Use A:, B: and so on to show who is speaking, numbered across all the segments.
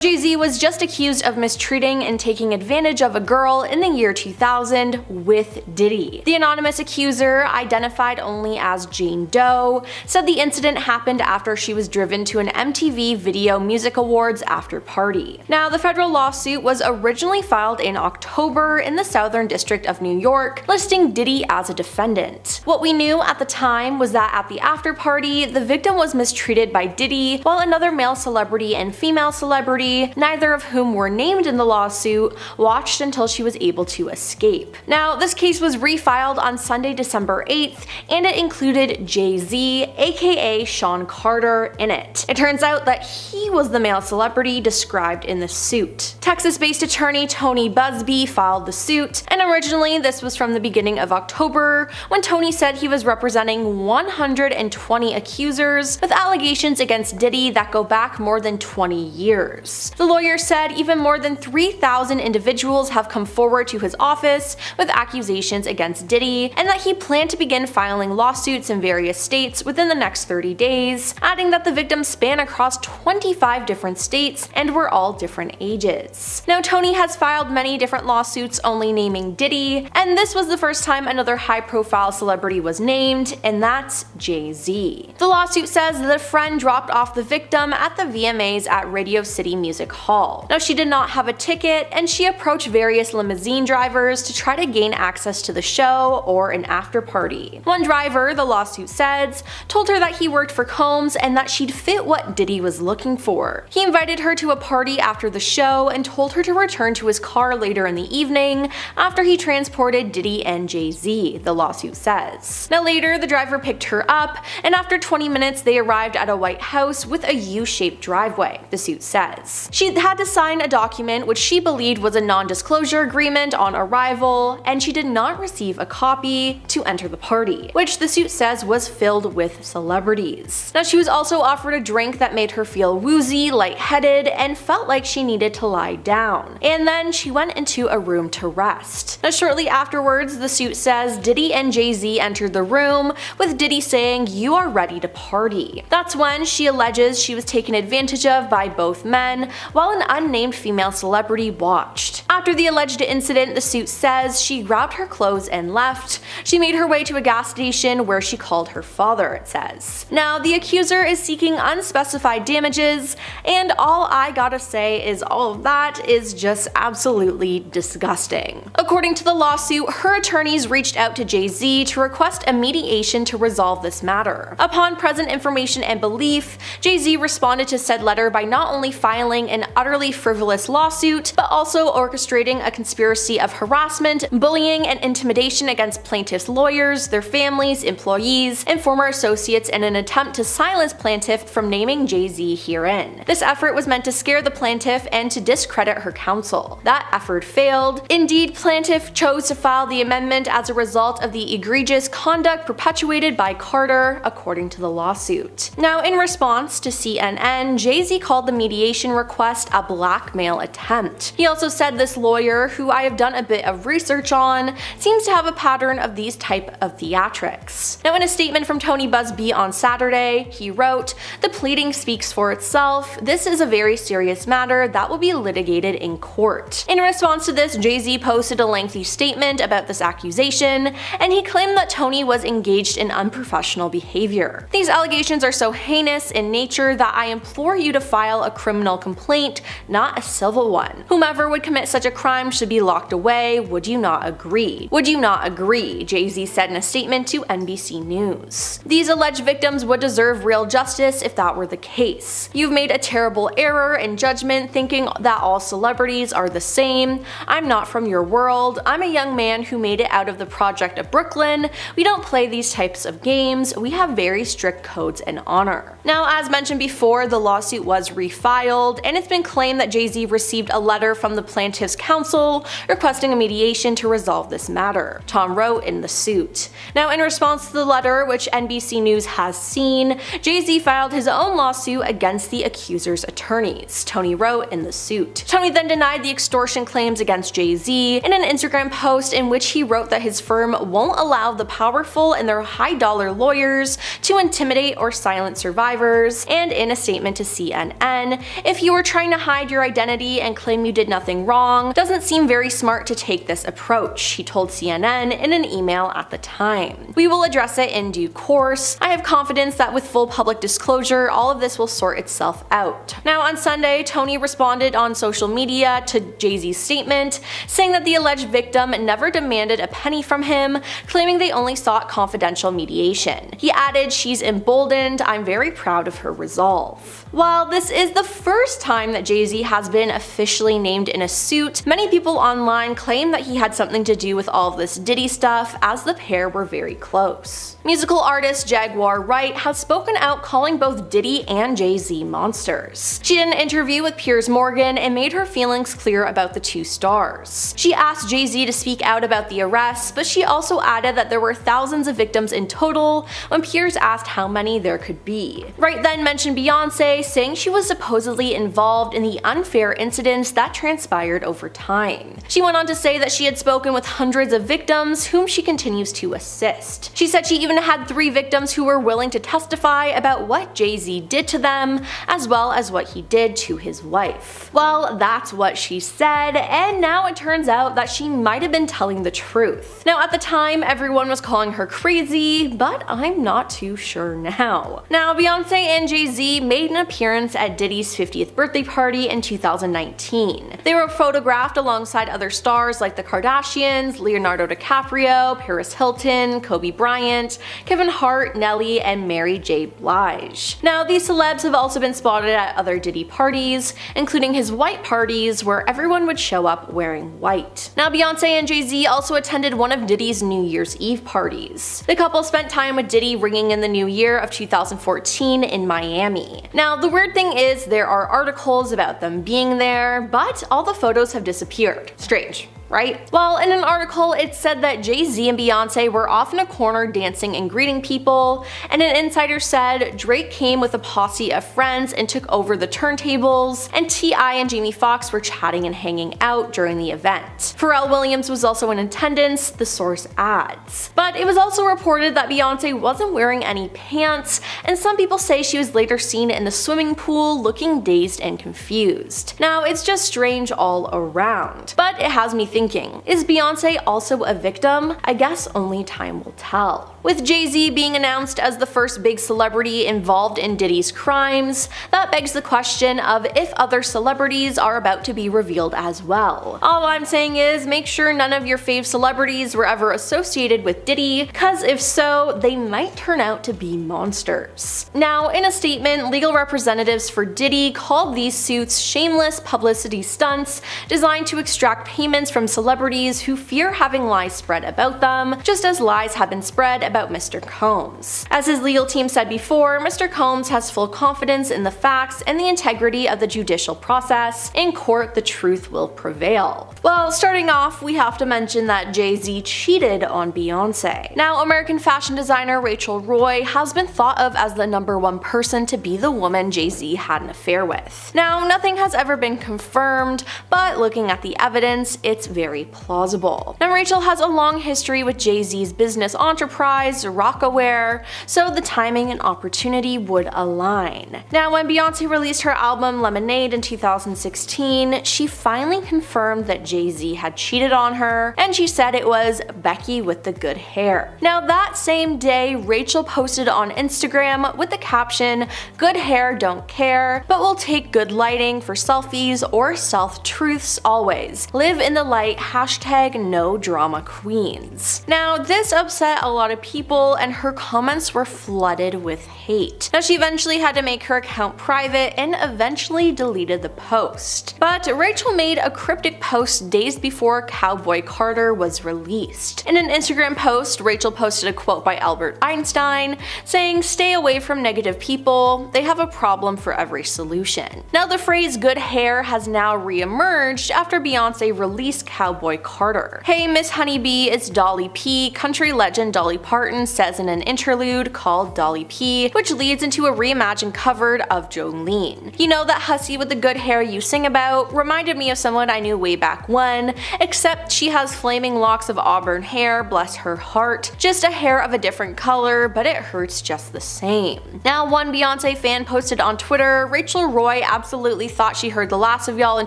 A: Jay-Z was just accused of mistreating and taking advantage of a girl in the year 2000 with Diddy. The anonymous accuser, identified only as Jane Doe, said the incident happened after she was driven to an MTV Video Music Awards after party. Now, the federal lawsuit was originally filed in October in the Southern District of New York, listing Diddy as a defendant. What we knew at the time was that at the after party, the victim was mistreated by Diddy, while another male celebrity and female celebrity, neither of whom were named in the lawsuit, watched until she was able to escape. Now, this case was refiled on Sunday, December 8th, and it included Jay-Z, aka Sean Carter, in it. It turns out that he was the male celebrity described in the suit. Texas-based attorney Tony Busby filed the suit, and originally this was from the beginning of October, when Tony said he was representing 120 accusers with allegations against Diddy that go back more than 20 years. The lawyer said even more than 3,000 individuals have come forward to his office with accusations against Diddy, and that he planned to begin filing lawsuits in various states within the next 30 days, adding that the victims span across 25 different states and were all different ages. Now, Tony has filed many different lawsuits only naming Diddy, and this was the first time another high-profile celebrity was named, and that's Jay-Z. The lawsuit says that a friend dropped off the victim at the VMAs at Radio City Music Hall. Now, she did not have a ticket, and she approached various limousine drivers to try to gain access to the show or an after party. One driver, the lawsuit says, told her that he worked for Combs and that she'd fit what Diddy was looking for. He invited her to a party after the show and told her to return to his car later in the evening after he transported Diddy and Jay-Z, the lawsuit says. Now, later, the driver picked her up, and after 20 minutes they arrived at a white house with a U-shaped driveway, the suit says. She had to sign a document which she believed was a non-disclosure agreement on arrival, and she did not receive a copy to enter the party, which the suit says was filled with celebrities. Now, she was also offered a drink that made her feel woozy, lightheaded, and felt like she needed to lie down. And then she went into a room to rest. Now, shortly afterwards, the suit says Diddy and Jay-Z entered the room, with Diddy saying, "You are ready to party." That's when she alleges she was taken advantage of by both men, while an unnamed female celebrity watched. After the alleged incident, the suit says she grabbed her clothes and left. She made her way to a gas station where she called her father, it says. Now, the accuser is seeking unspecified damages, and all I gotta say is all of that is just absolutely disgusting. According to the lawsuit, her attorneys reached out to Jay-Z to request a mediation to resolve this matter. Upon present information and belief, Jay-Z responded to said letter by not only filing an utterly frivolous lawsuit, but also orchestrating a conspiracy of harassment, bullying, and intimidation against plaintiffs' lawyers, their families, employees, and former associates in an attempt to silence plaintiff from naming Jay-Z herein. This effort was meant to scare the plaintiff and to discredit her counsel. That effort failed. Indeed, plaintiff chose to file the amendment as a result of the egregious conduct perpetuated by Carter, according to the lawsuit. Now, in response to CNN, Jay-Z called the mediation request a blackmail attempt. He also said this lawyer, who I have done a bit of research on, seems to have a pattern of these type of theatrics. Now, in a statement from Tony Busby on Saturday, he wrote, "The pleading speaks for itself. This is a very serious matter that will be litigated in court." In response to this, Jay-Z posted a lengthy statement about this accusation, and he claimed that Tony was engaged in unprofessional behavior. "These allegations are so heinous in nature that I implore you to file a criminal complaint, not a civil one. Whomever would commit such a crime should be locked away. Would you not agree? Would you not agree?" Jay-Z said in a statement to NBC News. "These alleged victims would deserve real justice if that were the case. You've made a terrible error in judgment thinking that all celebrities are the same. I'm not from your world. I'm a young man who made it out of the project of Brooklyn. We don't play these types of games. We have very strict codes and honor." Now, as mentioned before, the lawsuit was refiled, and it's been claimed that Jay-Z received a letter from the plaintiff's dismiss counsel, requesting a mediation to resolve this matter, Tom wrote in the suit. Now, in response to the letter, which NBC News has seen, Jay-Z filed his own lawsuit against the accuser's attorneys, Tony wrote in the suit. Tony then denied the extortion claims against Jay-Z in an Instagram post in which he wrote that his firm won't allow the powerful and their high-dollar lawyers to intimidate or silence survivors, and in a statement to CNN, if you were trying to hide your identity and claim you did nothing wrong, doesn't seem very smart to take this approach, he told CNN in an email at the time. We will address it in due course. I have confidence that with full public disclosure, all of this will sort itself out. Now, on Sunday, Tony responded on social media to Jay-Z's statement, saying that the alleged victim never demanded a penny from him, claiming they only sought confidential mediation. He added, "She's emboldened. I'm very proud of her resolve." While this is the first time that Jay-Z has been officially named in a suit, many people online claim that he had something to do with all of this Diddy stuff, as the pair were very close. Musical artist Jaguar Wright has spoken out calling both Diddy and Jay-Z monsters. She did an interview with Piers Morgan and made her feelings clear about the two stars. She asked Jay-Z to speak out about the arrests, but she also added that there were thousands of victims in total when Piers asked how many there could be. Wright then mentioned Beyonce, saying she was supposedly involved in the unfair incidents that transpired over time. She went on to say that she had spoken with hundreds of victims whom she continues to assist. She said she even had 3 victims who were willing to testify about what Jay-Z did to them, as well as what he did to his wife. Well, that's what she said, and now it turns out that she might have been telling the truth. Now, at the time, everyone was calling her crazy, but I'm not too sure now. Now, Beyonce and Jay-Z made an appearance at Diddy's 50th birthday party in 2019. They were photographed alongside other stars like the Kardashians, Leonardo DiCaprio, Paris Hilton, Kobe Bryant, Kevin Hart, Nelly, and Mary J. Blige. Now, these celebs have also been spotted at other Diddy parties, including his white parties where everyone would show up wearing white. Now, Beyonce and Jay-Z also attended one of Diddy's New Year's Eve parties. The couple spent time with Diddy ringing in the new year of 2014 in Miami. Now, the weird thing is there are articles about them being there, but all the photos have disappeared. Strange, right? Well, in an article, it said that Jay-Z and Beyonce were off in a corner dancing and greeting people, and an insider said Drake came with a posse of friends and took over the turntables, and T.I. and Jamie Foxx were chatting and hanging out during the event. Pharrell Williams was also in attendance, the source adds. But it was also reported that Beyonce wasn't wearing any pants, and some people say she was later seen in the swimming pool looking dazed and confused. Now, it's just strange all around, but it has me thinking, is Beyonce also a victim? I guess only time will tell. With Jay-Z being announced as the first big celebrity involved in Diddy's crimes, that begs the question of if other celebrities are about to be revealed as well. All I'm saying is make sure none of your fave celebrities were ever associated with Diddy, cause if so, they might turn out to be monsters. Now, in a statement, legal representatives for Diddy called these suits shameless publicity stunts designed to extract payments from celebrities who fear having lies spread about them, just as lies have been spread about Mr. Combs. As his legal team said before, Mr. Combs has full confidence in the facts and the integrity of the judicial process. In court, the truth will prevail. Well, starting off, we have to mention that Jay-Z cheated on Beyonce. Now, American fashion designer Rachel Roy has been thought of as the #1 person to be the woman Jay-Z had an affair with. Now, nothing has ever been confirmed, but looking at the evidence, it's very plausible. Now, Rachel has a long history with Jay-Z's business enterprise, Rockaware, so the timing and opportunity would align. Now, when Beyonce released her album Lemonade in 2016, she finally confirmed that Jay-Z had cheated on her, and she said it was Becky with the good hair. Now, that same day, Rachel posted on Instagram with the caption, "Good hair, don't care, but we'll take good lighting for selfies or self-truths always. Live in the light light #NoDramaQueens. Now, this upset a lot of people, and her comments were flooded with hate. Now, she eventually had to make her account private and eventually deleted the post. But Rachel made a cryptic post days before Cowboy Carter was released. In an Instagram post, Rachel posted a quote by Albert Einstein saying, "Stay away from negative people. They have a problem for every solution." Now, the phrase good hair has now re-emerged after Beyonce released Cowboy Carter. "Hey Miss Honeybee, it's Dolly P," country legend Dolly Parton says in an interlude called Dolly P, which leads into a reimagined cover of Jolene. "You know that hussy with the good hair you sing about? Reminded me of someone I knew way back when, except she has flaming locks of auburn hair, bless her heart. Just a hair of a different color, but it hurts just the same." Now, one Beyonce fan posted on Twitter, "Rachel Roy absolutely thought she heard the last of y'all in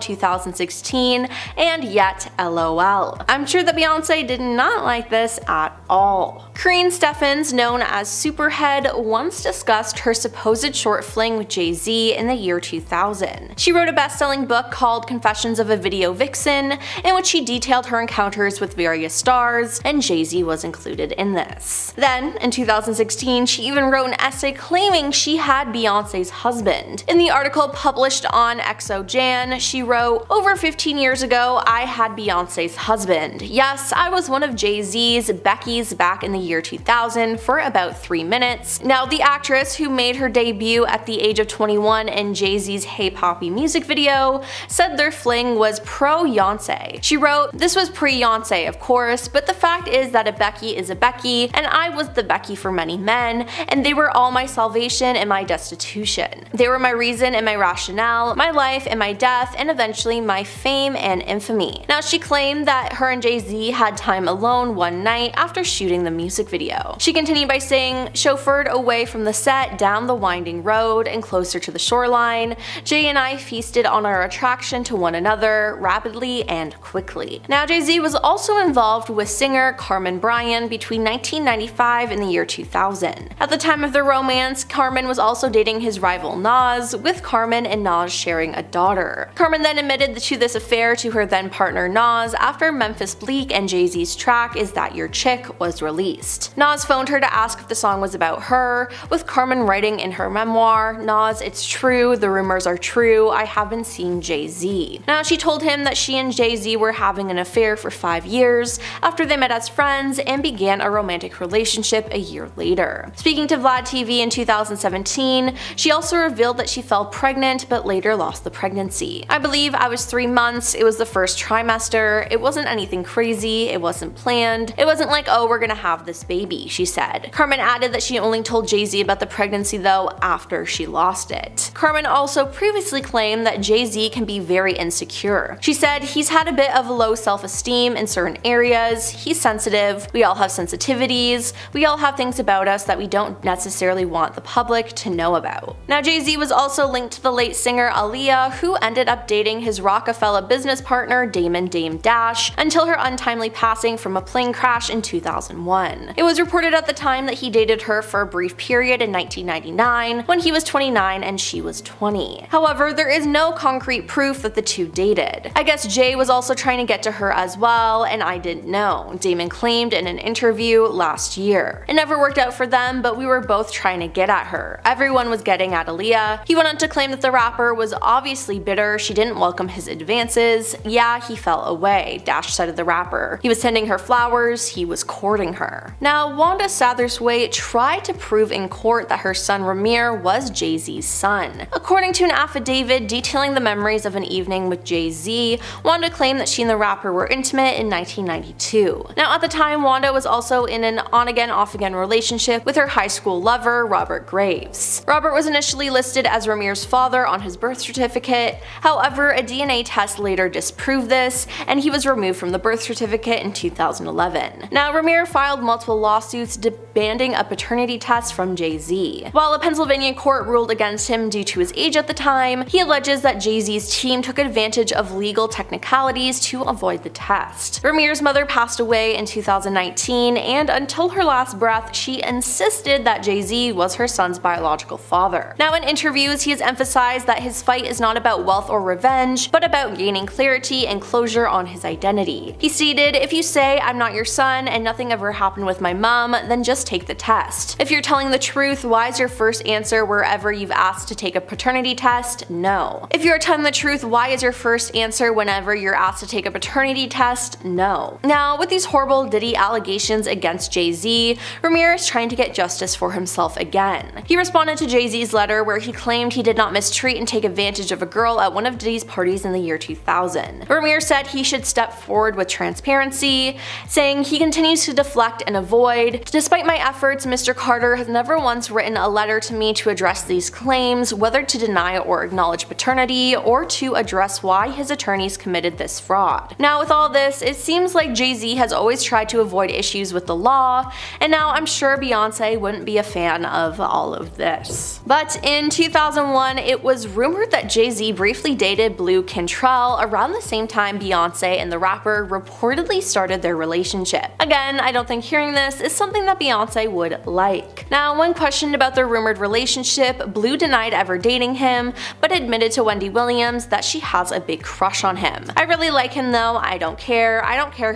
A: 2016, and yet LOL. I'm sure that Beyonce did not like this at all. Karine Steffans, known as Superhead, once discussed her supposed short fling with Jay-Z in the year 2000. She wrote a best-selling book called Confessions of a Video Vixen, in which she detailed her encounters with various stars, and Jay-Z was included in this. Then, in 2016, she even wrote an essay claiming she had Beyonce's husband. In the article published on XOJan, she wrote, "Over 15 years ago, I had Beyonce's husband. Yes, I was one of Jay-Z's Becky's back in the year 2000 for about 3 minutes." Now, the actress, who made her debut at the age of 21 in Jay-Z's Hey Poppy music video, said their fling was pro-Yonsei. She wrote, "This was pre-Yonsei, of course, but the fact is that a Becky is a Becky, and I was the Becky for many men, and they were all my salvation and my destitution. They were my reason and my rationale, my life and my death, and eventually my fame and infamy." Now, she claimed that her and Jay-Z had time alone one night after shooting the music video. She continued by saying, "Chauffeured away from the set, down the winding road, and closer to the shoreline, Jay and I feasted on our attraction to one another, rapidly and quickly." Now, Jay-Z was also involved with singer Carmen Bryan between 1995 and the year 2000. At the time of their romance, Carmen was also dating his rival Nas, with Carmen and Nas sharing a daughter. Carmen then admitted to this affair to her then partner Nas after Memphis Bleek and Jay-Z's track Is That Your Chick was released. Nas phoned her to ask if the song was about her, with Carmen writing in her memoir, "Nas, it's true, the rumors are true, I haven't seen Jay-Z." Now, she told him that she and Jay-Z were having an affair for 5 years after they met as friends and began a romantic relationship a year later. Speaking to Vlad TV in 2017, she also revealed that she fell pregnant but later lost the pregnancy. "I believe I was 3 months, it was the first trimester, it wasn't anything crazy, it wasn't planned, it wasn't like, oh, we're gonna have this baby," she said. Carmen added that she only told Jay-Z about the pregnancy though after she lost it. Carmen also previously claimed that Jay-Z can be very insecure. She said, "He's had a bit of low self-esteem in certain areas, he's sensitive, we all have sensitivities, we all have things about us that we don't necessarily want the public to know about." Now, Jay-Z was also linked to the late singer Aaliyah, who ended up dating his Rockefeller business partner Damon Dame Dash until her untimely passing from a plane crash in 2001. It was reported at the time that he dated her for a brief period in 1999 when he was 29 and she was 20. However, there is no concrete proof that the two dated. "I guess Jay was also trying to get to her as well, and I didn't know," Damon claimed in an interview last year. "It never worked out for them, but we were both trying to get at her. Everyone was getting at Aaliyah." He went on to claim that the rapper was obviously bitter she didn't welcome his advances. "Yeah, he fell away," Dash said of the rapper. "He was sending her flowers, he was courting her." Now, Wanda Satterthwaite tried to prove in court that her son Ramir was Jay-Z's son. According to an affidavit detailing the memories of an evening with Jay-Z, Wanda claimed that she and the rapper were intimate in 1992. Now, at the time, Wanda was also in an on-again, off-again relationship with her high school lover, Robert Graves. Robert was initially listed as Ramir's father on his birth certificate, however, a DNA test later disproved this, and he was removed from the birth certificate in 2011. Now, Ramir filed multiple lawsuits demanding a paternity test from Jay-Z. While a Pennsylvania court ruled against him due to his age at the time, he alleges that Jay-Z's team took advantage of legal technicalities to avoid the test. Ramir's mother passed away in 2019, and until her last breath, she insisted that Jay-Z was her son's biological father. Now, in interviews, he has emphasized that his fight is not about wealth or revenge, but about gaining clarity and closure on his identity. He stated, "If you say I'm not your son and nothing ever happened with my mom, then just take the test. If you're telling the truth, why is your first answer wherever you've asked to take a paternity test? No. If you're telling the truth, why is your first answer whenever you're asked to take a paternity test? No." Now, with these horrible Diddy allegations against Jay-Z, Ramir is trying to get justice for himself again. He responded to Jay-Z's letter where he claimed he did not mistreat and take advantage of a girl at one of Diddy's parties in the year 2000. Ramir said he should step forward with transparency, saying he continues to deflect and avoid. "Despite my efforts, Mr. Carter has never once written a letter to me to address these claims, whether to deny or acknowledge paternity, or to address why his attorneys committed this fraud." Now, with all this, it seems like Jay-Z has always tried to avoid issues with the law, and now I'm sure Beyonce wouldn't be a fan of all of this. But in 2001, it was rumored that Jay-Z briefly dated Blue Cantrell around the same time Beyonce and the rapper reportedly started their relationship. Again, I don't think hearing this is something that Beyonce would like. Now, when questioned about their rumored relationship, Blue denied ever dating him, but admitted to Wendy Williams that she has a big crush on him. "I really like him though, I don't care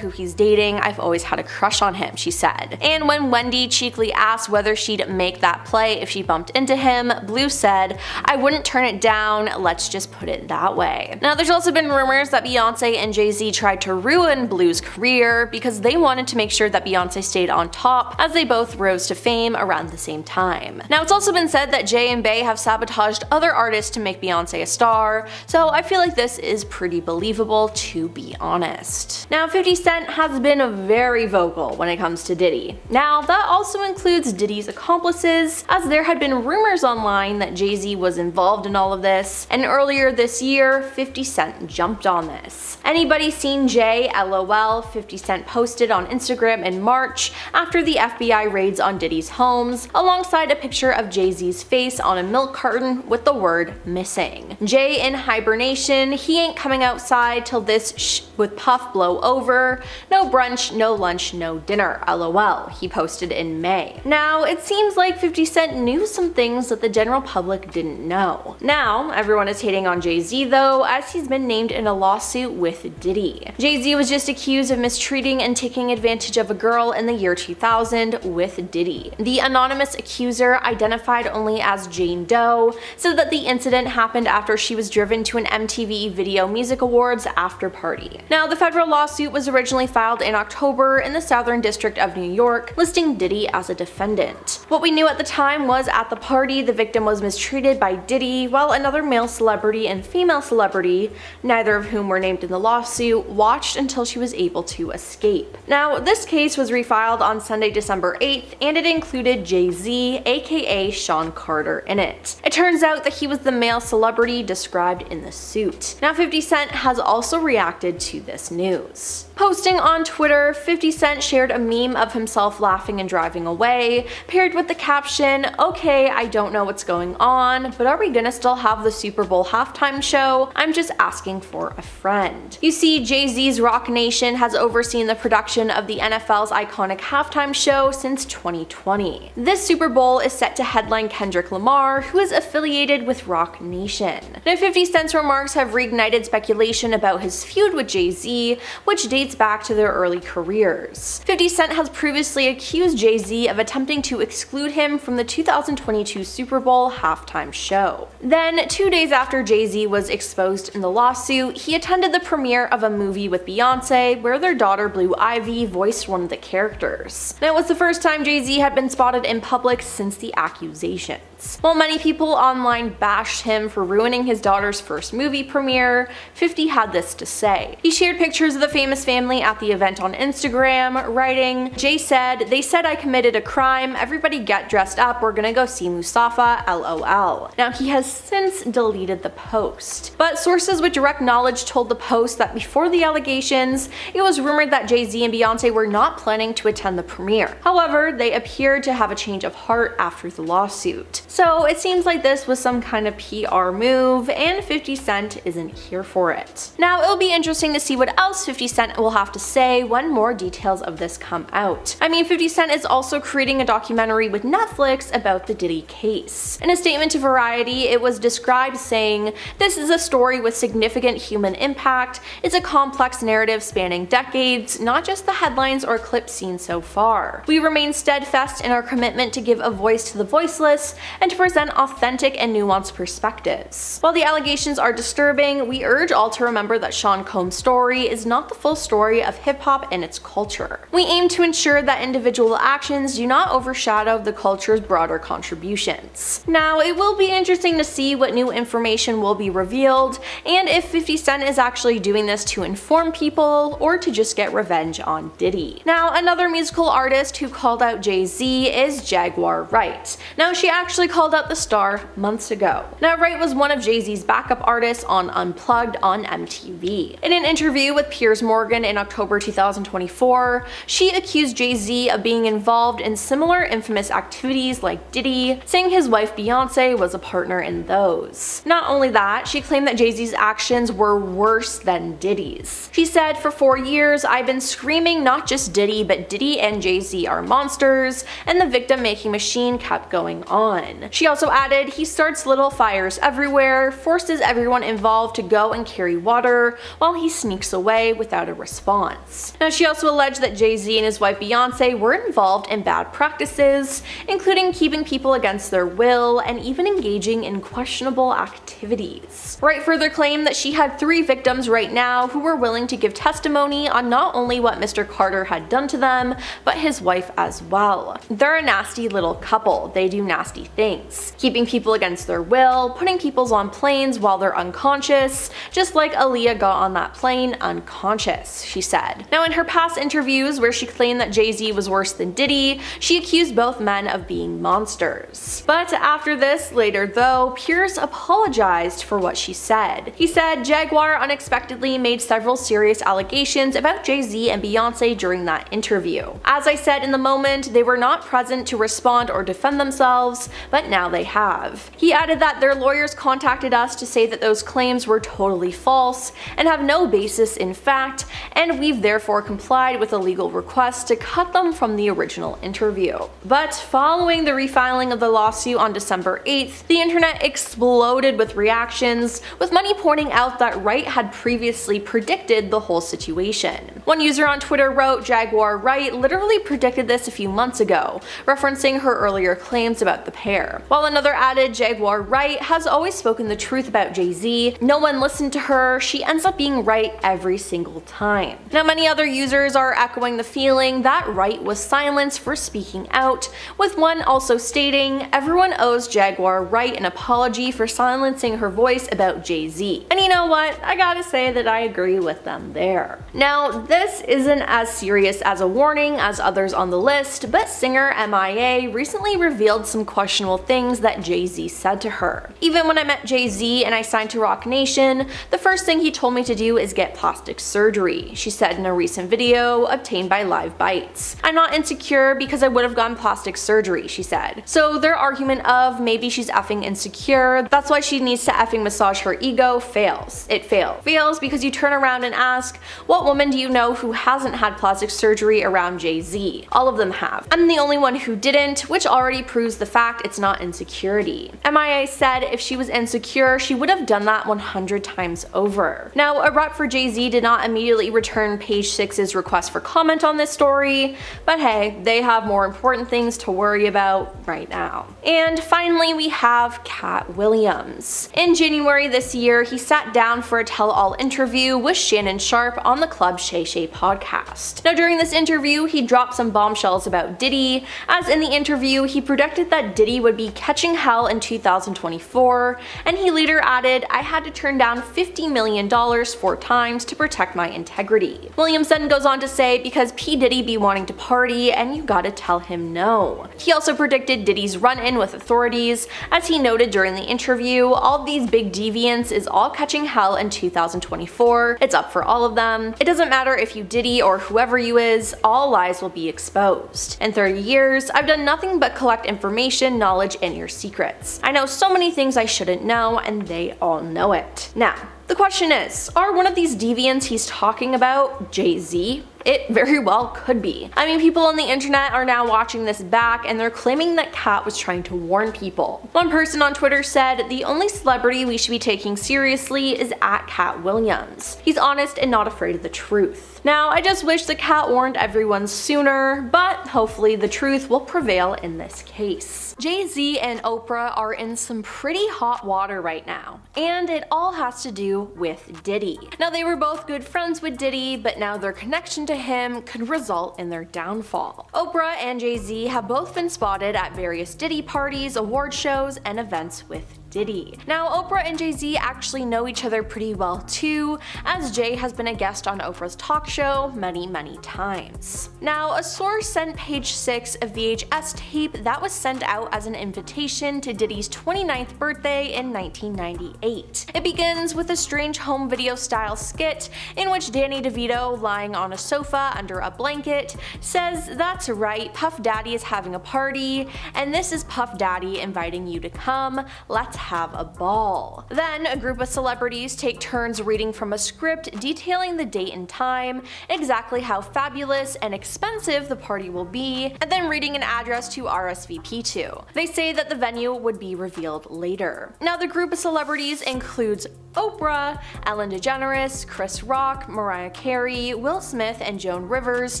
A: who he's dating, I've always had a crush on him," she said. And when Wendy cheekily asked whether she'd make that play if she bumped into him, Blue said, "I wouldn't turn it down, let's just put it that way." Now, there's also been rumors that Beyonce and Jay-Z tried to ruin Blue's career because they wanted to make sure that Beyonce stayed on top, as they both rose to fame around the same time. Now, it's also been said that Jay and Bey have sabotaged other artists to make Beyonce a star, so I feel like this is pretty believable, to be honest. Now, 50 Cent has been very vocal when it comes to Diddy. Now, that also includes Diddy's accomplices, as there had been rumors online that Jay-Z was involved in all of this, and earlier this year, 50 Cent jumped on this. "Anybody seen Jay? LOL," 50 Cent posted on Instagram in March after the FBI raids on Diddy's homes, alongside a picture of Jay-Z's face on a milk carton with the word "missing." "Jay in hibernation, he ain't coming outside till this with Puff blow over. No brunch, no lunch, no dinner, LOL," he posted in May. Now, it seems like 50 Cent knew some things that the general public didn't know. Now, everyone is hating on Jay-Z though, as he's been named in a lawsuit with Diddy. Jay-Z was just accused of mistreating and taking advantage of a girl in the year 2000 with Diddy. The anonymous accuser, identified only as Jane Doe, said that the incident happened after she was driven to an MTV Video Music Awards after party. Now, the federal lawsuit was originally filed in October in the Southern District of New York, listing Diddy as a defendant. What we knew at the time was at the party, the victim was mistreated by Diddy, while another male celebrity and female celebrity, neither of whom were named in the lawsuit, watched until she was able to escape. Now, this case was refiled on Sunday, December 8th, and it included Jay-Z, aka Sean Carter, in it. It turns out that he was the male celebrity described in the suit. Now, 50 Cent has also reacted to this news. Posting on Twitter, 50 Cent shared a meme of himself laughing and driving away, paired with the caption, "Okay, I don't know what's going on, but are we gonna still have the Super Bowl halftime show? I'm just asking for a friend." You see, Jay-Z's Rock Nation has overseen the production of the NFL's iconic halftime show since 2020. This Super Bowl is set to headline Kendrick Lamar, who is affiliated with Rock Nation. Now, 50 Cent's remarks have reignited speculation about his feud with Jay-Z, which dates back to their early careers. 50 Cent has previously accused Jay-Z of attempting to exclude him from the 2022 Super Bowl halftime show. Then, 2 days after Jay-Z was exposed in the lawsuit, he attended the premiere of a movie with Beyonce where their daughter Blue Ivy voiced one of the characters. Now, it was the first time Jay-Z had been spotted in public since the accusations. While many people online bashed him for ruining his daughter's first movie premiere, 50 had this to say. He shared pictures of the famous family at the event on Instagram, writing, "Jay said, they said I committed a crime, everybody get dressed up, we're gonna go see Mustafa, LOL." Now, he has since deleted the post. But sources with direct knowledge told the Post that before the allegations, it was rumored that Jay-Z and Beyonce were not planning to attend the premiere. However, However, they appeared to have a change of heart after the lawsuit. So it seems like this was some kind of PR move, and 50 Cent isn't here for it. Now, it'll be interesting to see what else 50 Cent will have to say when more details of this come out. I mean, 50 Cent is also creating a documentary with Netflix about the Diddy case. In a statement to Variety, it was described saying, "This is a story with significant human impact. It's a complex narrative spanning decades, not just the headlines or clips seen so far. We remain steadfast in our commitment to give a voice to the voiceless and to present authentic and nuanced perspectives. While the allegations are disturbing, we urge all to remember that Sean Combs' story is not the full story of hip-hop and its culture. We aim to ensure that individual actions do not overshadow the culture's broader contributions." Now, it will be interesting to see what new information will be revealed, and if 50 Cent is actually doing this to inform people or to just get revenge on Diddy. Now, another musical artist who called out Jay-Z is Jaguar Wright. Now, she actually called out the star months ago. Now, Wright was one of Jay-Z's backup artists on Unplugged on MTV. In an interview with Piers Morgan in October 2024, she accused Jay-Z of being involved in similar infamous activities like Diddy, saying his wife Beyonce was a partner in those. Not only that, she claimed that Jay-Z's actions were worse than Diddy's. She said, "For 4 years, I've been screaming not just Diddy, but Diddy and Jay-Z are monsters, and the victim-making machine kept going on." She also added, "He starts little fires everywhere, forces everyone involved to go and carry water, while he sneaks away without a response." Now, she also alleged that Jay-Z and his wife Beyonce were involved in bad practices, including keeping people against their will and even engaging in questionable activities. Wright further claimed that she had 3 victims right now who were willing to give testimony on not only what Mr. Carter had done to them, but his wife as well. They're a nasty little couple. They do nasty things. Keeping people against their will, putting people on planes while they're unconscious, just like Aaliyah got on that plane unconscious, she said. Now, in her past interviews where she claimed that Jay-Z was worse than Diddy, she accused both men of being monsters. But after this, later though, Piers apologized for what she said. He said, "Jaguar unexpectedly made several serious allegations about Jay-Z and Beyonce during that interview. As I said in the moment, they were not present to respond or defend themselves, but now they have." He added that their lawyers contacted us to say that those claims were totally false and have no basis in fact, and we've therefore complied with a legal request to cut them from the original interview. But following the refiling of the lawsuit on December 8th, the internet exploded with reactions, with many pointing out that Wright had previously predicted the whole situation. One user on Twitter wrote, "Jaguar Wright literally predicted this a few months ago," referencing her earlier claims about the pair. While another added, "Jaguar Wright has always spoken the truth about Jay-Z. No one listened to her. She ends up being right every single time." Now, many other users are echoing the feeling that Wright was silenced for speaking out, with one also stating, "Everyone owes Jaguar Wright an apology for silencing her voice about Jay-Z." And you know what? I gotta say that I agree with them there. Now, this isn't as serious as a warning as others on the list, but singer MIA recently revealed some questionable things that Jay-Z said to her. "Even when I met Jay-Z and I signed to Roc Nation, the first thing he told me to do is get plastic surgery," she said in a recent video obtained by Live Bites. "I'm not insecure because I would have gotten plastic surgery," she said. So their argument of maybe she's effing insecure, that's why she needs to effing massage her ego, fails. It fails. Fails because you turn around and ask, what woman do you know who hasn't had plastic surgery around Jay-Z? All of them have. I'm the only one who didn't, which already proves the fact it's not insecurity. MIA said if she was insecure, she would have done that 100 times over. Now, a rep for Jay-Z did not immediately return Page Six's request for comment on this story, but hey, they have more important things to worry about right now. And finally, we have Katt Williams. In January this year, he sat down for a tell-all interview with Shannon Sharpe on the Club Shay Shay podcast. Now, during this interview, he dropped some bombshells about Diddy, as in the interview, he predicted that Diddy would be catching hell in 2024, and he later added, "I had to turn down $50 million 4 times to protect my integrity." Williams then goes on to say, "Because P. Diddy be wanting to party, and you gotta tell him no." He also predicted Diddy's run-in with authorities, as he noted during the interview, "All these big deviants is all catching hell in 2024, it's up for all of them. It doesn't matter if you Diddy or whoever you is, all lies will be exposed." exposed. In 30 years, I've done nothing but collect information, knowledge, and your secrets. I know so many things I shouldn't know, and they all know it. Now, the question is, are one of these deviants he's talking about Jay-Z? It very well could be. I mean, people on the internet are now watching this back and they're claiming that Katt was trying to warn people. One person on Twitter said, "The only celebrity we should be taking seriously is Katt Williams. He's honest and not afraid of the truth." Now, I just wish that Katt warned everyone sooner, but hopefully the truth will prevail in this case. Jay-Z and Oprah are in some pretty hot water right now, and it all has to do with Diddy. Now, they were both good friends with Diddy, but now their connection to him could result in their downfall. Oprah and Jay-Z have both been spotted at various Diddy parties, award shows, and events with Diddy. Now, Oprah and Jay-Z actually know each other pretty well too, as Jay has been a guest on Oprah's talk show many times. Now, a source sent Page 6 a VHS tape that was sent out as an invitation to Diddy's 29th birthday in 1998. It begins with a strange home video style skit in which Danny DeVito, lying on a sofa under a blanket, says, "That's right, Puff Daddy is having a party, and this is Puff Daddy inviting you to come. Let's have a ball." Then a group of celebrities take turns reading from a script detailing the date and time, exactly how fabulous and expensive the party will be, and then reading an address to RSVP to. They say that the venue would be revealed later. Now, the group of celebrities includes Oprah, Ellen DeGeneres, Chris Rock, Mariah Carey, Will Smith, and Joan Rivers,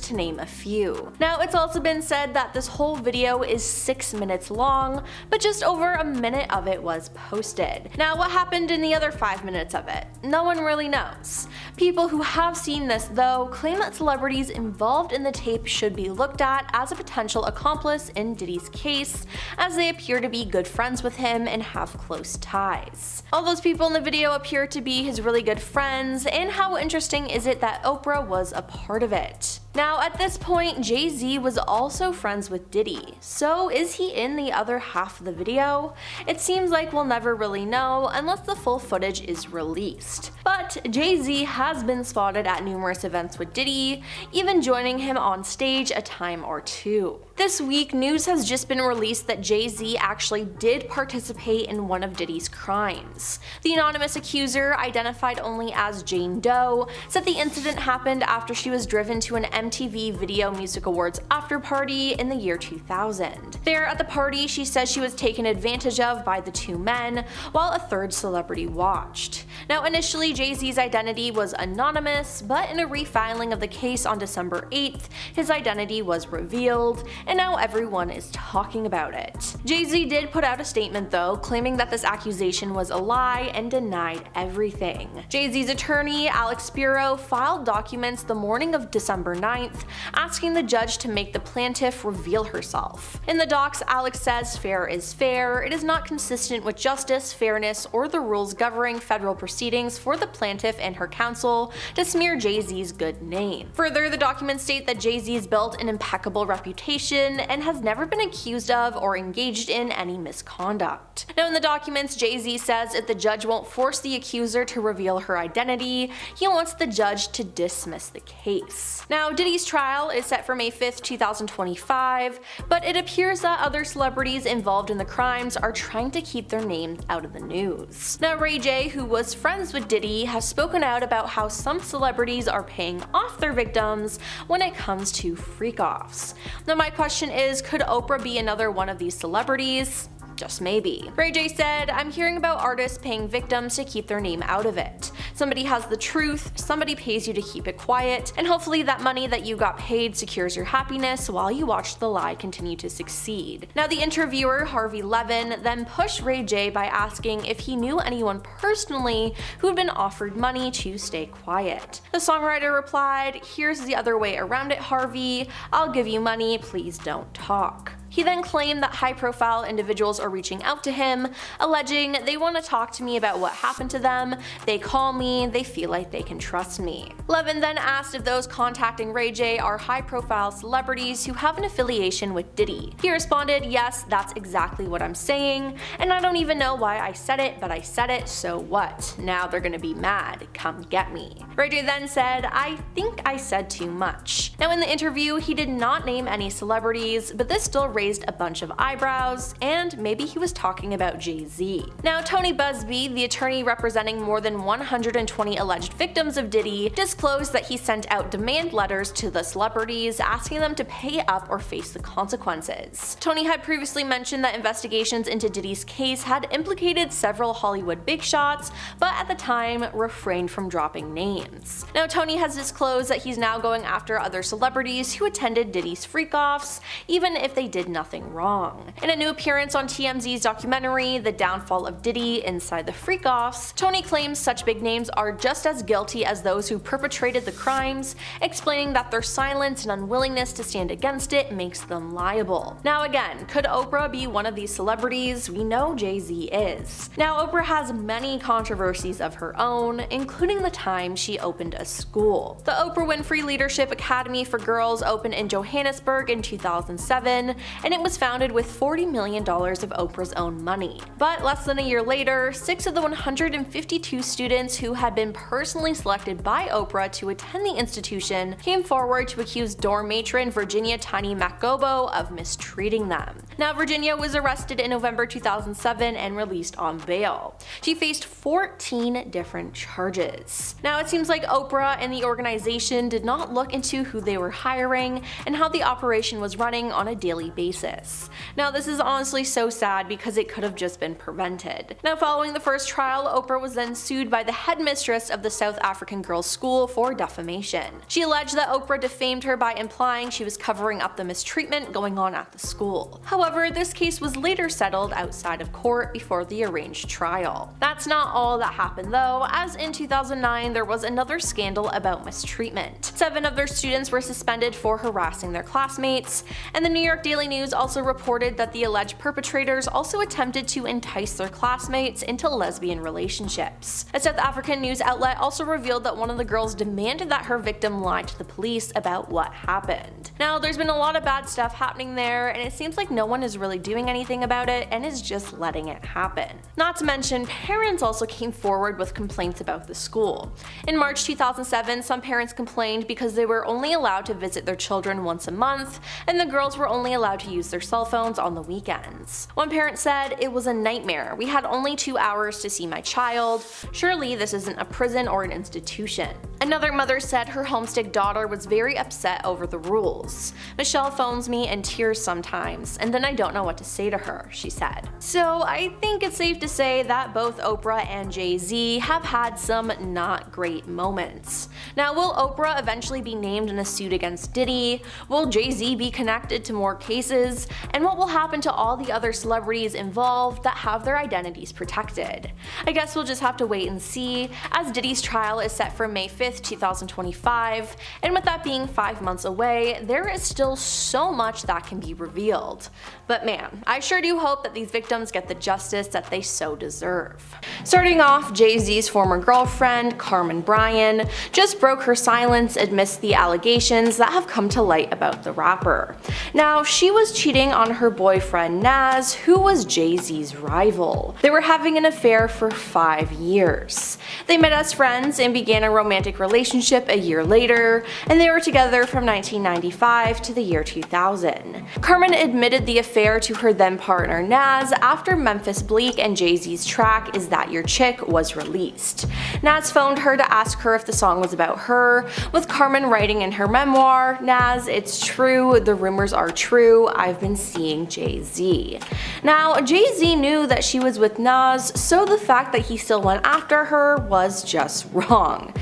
A: to name a few. Now, it's also been said that this whole video is 6 minutes long, but just over a minute of it was posted. Now, what happened in the other 5 minutes of it? No one really knows. People who have seen this, though, claim that celebrities involved in the tape should be looked at as a potential accomplice in Diddy's case, as they appear to be good friends with him and have close ties. All those people in the video appear to be his really good friends, and how interesting is it that Oprah was a part of it? Now, at this point, Jay-Z was also friends with Diddy, so is he in the other half of the video? It seems like we'll never really know unless the full footage is released. But Jay-Z has been spotted at numerous events with Diddy, even joining him on stage a time or two. This week, news has just been released that Jay-Z actually did participate in one of Diddy's crimes. The anonymous accuser, identified only as Jane Doe, said the incident happened after she was driven to an MTV Video Music Awards after party in the year 2000. There at the party, she says she was taken advantage of by the two men, while a third celebrity watched. Now, initially, Jay-Z's identity was anonymous, but in a refiling of the case on December 8th, his identity was revealed, and now everyone is talking about it. Jay-Z did put out a statement though, claiming that this accusation was a lie and denied everything. Jay-Z's attorney, Alex Spiro, filed documents the morning of December 9th, asking the judge to make the plaintiff reveal herself. In the docs, Alex says fair is fair, it is not consistent with justice, fairness, or the rules governing federal proceedings for the plaintiff and her counsel to smear Jay-Z's good name. Further, the documents state that Jay-Z's built an impeccable reputation and has never been accused of or engaged in any misconduct. Now, in the documents, Jay-Z says if the judge won't force the accuser to reveal her identity, he wants the judge to dismiss the case. Now, Diddy's trial is set for May 5th, 2025, but it appears that other celebrities involved in the crimes are trying to keep their names out of the news. Now, Ray J, who was friends with Diddy, has spoken out about how some celebrities are paying off their victims when it comes to freak-offs. Now, my question is, could Oprah be another one of these celebrities? Just maybe. Ray J said, "I'm hearing about artists paying victims to keep their name out of it. Somebody has the truth, somebody pays you to keep it quiet, and hopefully that money that you got paid secures your happiness while you watch the lie continue to succeed." Now, the interviewer, Harvey Levin, then pushed Ray J by asking if he knew anyone personally who had been offered money to stay quiet. The songwriter replied, "Here's the other way around it, Harvey. I'll give you money, please don't talk." He then claimed that high-profile individuals are reaching out to him, alleging they want to talk to me about what happened to them, they call me, they feel like they can trust me. Levin then asked if those contacting Ray J are high-profile celebrities who have an affiliation with Diddy. He responded, "Yes, that's exactly what I'm saying, and I don't even know why I said it, but I said it, so what? Now they're gonna be mad, come get me." Ray J then said, "I think I said too much." Now in the interview, he did not name any celebrities, but this still raised a bunch of eyebrows, and maybe he was talking about Jay-Z. Now Tony Busby, the attorney representing more than 120 alleged victims of Diddy, disclosed that he sent out demand letters to the celebrities asking them to pay up or face the consequences. Tony had previously mentioned that investigations into Diddy's case had implicated several Hollywood big shots, but at the time refrained from dropping names. Now Tony has disclosed that he's now going after other celebrities who attended Diddy's freak-offs, even if they did nothing wrong. In a new appearance on TMZ's documentary, The Downfall of Diddy Inside the Freak-Offs, Tony claims such big names are just as guilty as those who perpetrated the crimes, explaining that their silence and unwillingness to stand against it makes them liable. Now again, could Oprah be one of these celebrities? We know Jay-Z is. Now Oprah has many controversies of her own, including the time she opened a school. The Oprah Winfrey Leadership Academy for Girls opened in Johannesburg in 2007, and it was founded with $40 million of Oprah's own money. But less than a year later, 6 of the 152 students who had been personally selected by Oprah to attend the institution came forward to accuse dorm matron Virginia Tiny Macgobo of mistreating them. Now Virginia was arrested in November 2007 and released on bail. She faced 14 different charges. Now it seems like Oprah and the organization did not look into who they were hiring and how the operation was running on a daily basis. Now this is honestly so sad because it could have just been prevented. Now following the first trial, Oprah was then sued by the headmistress of the South African Girls' School for defamation. She alleged that Oprah defamed her by implying she was covering up the mistreatment going on at the school. However, this case was later settled outside of court before the arranged trial. That's not all that happened though, as in 2009 there was another scandal about mistreatment. 7 of their students were suspended for harassing their classmates, and the New York Daily News also reported that the alleged perpetrators also attempted to entice their classmates into lesbian relationships. A South African news outlet also revealed that one of the girls demanded that her victim lie to the police about what happened. Now there's been a lot of bad stuff happening there, and it seems like no one is really doing anything about it and is just letting it happen. Not to mention, parents also came forward with complaints about the school. In March 2007, some parents complained because they were only allowed to visit their children once a month, and the girls were only allowed to use their cell phones on the weekends. One parent said, "It was a nightmare. We had only 2 hours to see my child. Surely this isn't a prison or an institution." Another mother said her homesick daughter was very upset over the rules. "Michelle phones me in tears sometimes, and then I don't know what to say to her," she said. So I think it's safe to say that both Oprah and Jay-Z have had some not great moments. Now will Oprah eventually be named in a suit against Diddy? Will Jay-Z be connected to more cases? And what will happen to all the other celebrities involved that have their identities protected? I guess we'll just have to wait and see, as Diddy's trial is set for May 5th, 2025, and with that being 5 months away, there is still so much that can be revealed. But man, I sure do hope that these victims get the justice that they so deserve. Starting off, Jay-Z's former girlfriend, Carmen Bryan, just broke her silence amidst the allegations that have come to light about the rapper. Now, she was cheating on her boyfriend Nas, who was Jay-Z's rival. They were having an affair for 5 years. They met as friends and began a romantic relationship a year later, and they were together from 1995 to the year 2000. Carmen admitted the affair to her then partner Nas after Memphis Bleek and Jay-Z's track Is That Your Chick was released. Nas phoned her to ask her if the song was about her, with Carmen writing in her memoir, "Nas, it's true, the rumors are true, I've been seeing Jay-Z." Now, Jay-Z knew that she was with Nas, so the fact that he still went after her was just wrong.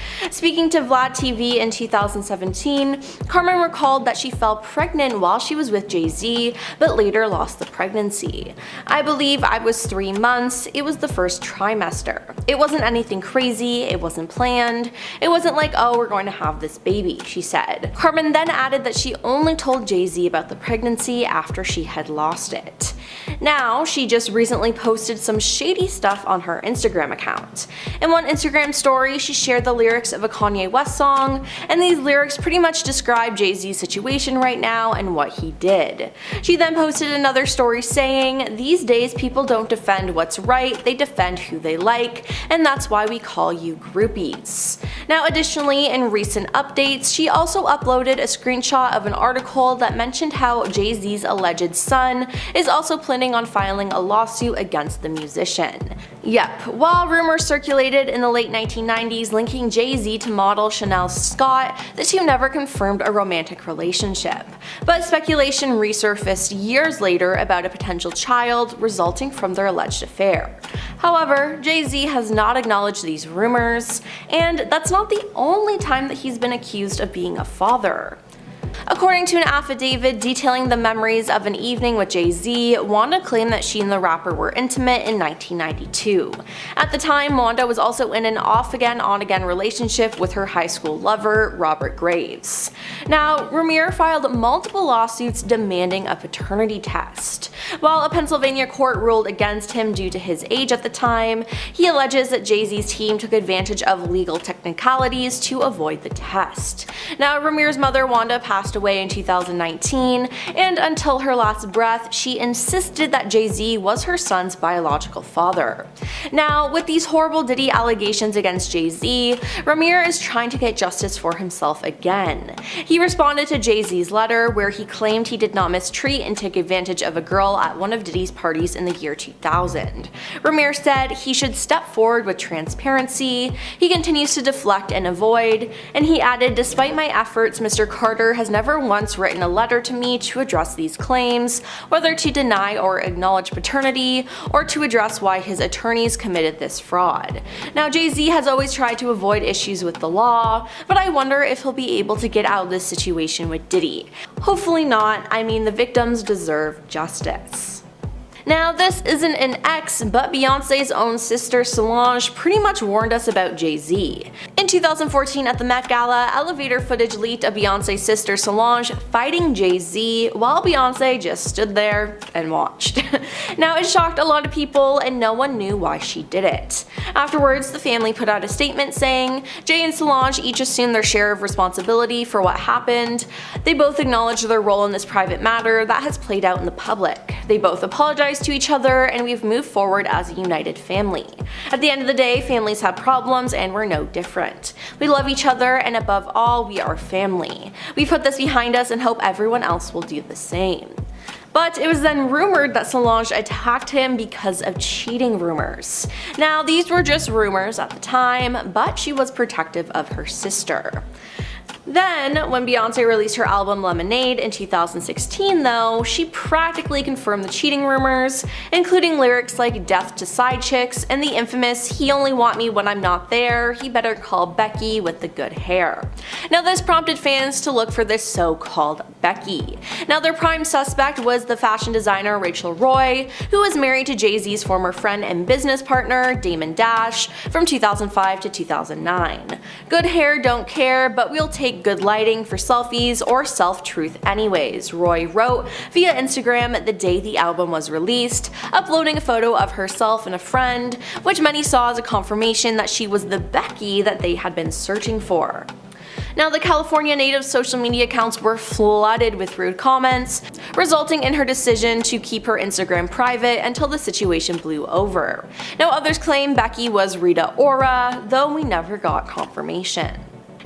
A: Speaking to Vlad TV in 2017, Carmen recalled that she fell pregnant while she was with Jay-Z, but later lost the pregnancy. "I believe I was 3 months, it was the first trimester. It wasn't anything crazy, it wasn't planned. It wasn't like, oh, we're going to have this baby," she said. Carmen then added that she only told Jay-Z about the pregnancy after she had lost it. Now, she just recently posted some shady stuff on her Instagram account. In one Instagram story, she shared the lyrics of a Kanye West song, and these lyrics pretty much describe Jay-Z's situation right now and what he did. She then posted another story saying, "These days people don't defend what's right, they defend who they like, and that's why we call you groupies." Now, additionally, in recent updates, she also uploaded a screenshot of an article that mentioned how Jay-Z's alleged son is also planning on filing a lawsuit against the musician. Yep, while rumors circulated in the late 1990s linking Jay-Z to model Chanel Scott, the two never confirmed a romantic relationship. But speculation resurfaced years later about a potential child resulting from their alleged affair. However, Jay-Z has not acknowledged these rumors, and that's not the only time that he's been accused of being a father. According to an affidavit detailing the memories of an evening with Jay-Z, Wanda claimed that she and the rapper were intimate in 1992. At the time, Wanda was also in an off-again, on-again relationship with her high school lover, Robert Graves. Now, Ramir filed multiple lawsuits demanding a paternity test. While a Pennsylvania court ruled against him due to his age at the time, he alleges that Jay-Z's team took advantage of legal technicalities to avoid the test. Now, Ramir's mother, Wanda, passed away in 2019, and until her last breath, she insisted that Jay-Z was her son's biological father. Now, with these horrible Diddy allegations against Jay-Z, Ramir is trying to get justice for himself again. He responded to Jay-Z's letter where he claimed he did not mistreat and take advantage of a girl at one of Diddy's parties in the year 2000. Ramir said he should step forward with transparency. He continues to deflect and avoid, and he added, "Despite my efforts, Mr. Carter has never once written a letter to me to address these claims, whether to deny or acknowledge paternity, or to address why his attorneys committed this fraud." Now, Jay-Z has always tried to avoid issues with the law, but I wonder if he'll be able to get out of this situation with Diddy. Hopefully not. I mean, the victims deserve justice. Now, this isn't an ex, but Beyonce's own sister Solange pretty much warned us about Jay-Z. In 2014 at the Met Gala, elevator footage leaked of Beyonce's sister Solange fighting Jay-Z while Beyonce just stood there and watched. Now, it shocked a lot of people and no one knew why she did it. Afterwards, the family put out a statement saying, "Jay and Solange each assumed their share of responsibility for what happened. They both acknowledged their role in this private matter that has played out in the public. They both apologized to each other, and we've moved forward as a united family. At the end of the day, families have problems and we're no different. We love each other, and above all, we are family. We put this behind us and hope everyone else will do the same." But it was then rumored that Solange attacked him because of cheating rumors. Now, these were just rumors at the time, but she was protective of her sister. Then, when Beyonce released her album Lemonade in 2016 though, she practically confirmed the cheating rumors, including lyrics like "death to side chicks" and the infamous "he only want me when I'm not there, he better call Becky with the good hair." Now, this prompted fans to look for this so-called Becky. Now, their prime suspect was the fashion designer Rachel Roy, who was married to Jay-Z's former friend and business partner Damon Dash from 2005 to 2009. Good hair, don't care, but we'll take good lighting for selfies or self-truth anyways, Roy wrote via Instagram the day the album was released, uploading a photo of herself and a friend, which many saw as a confirmation that she was the Becky that they had been searching for. Now, the California native social media accounts were flooded with rude comments, resulting in her decision to keep her Instagram private until the situation blew over. Now, others claim Becky was Rita Ora, though we never got confirmation.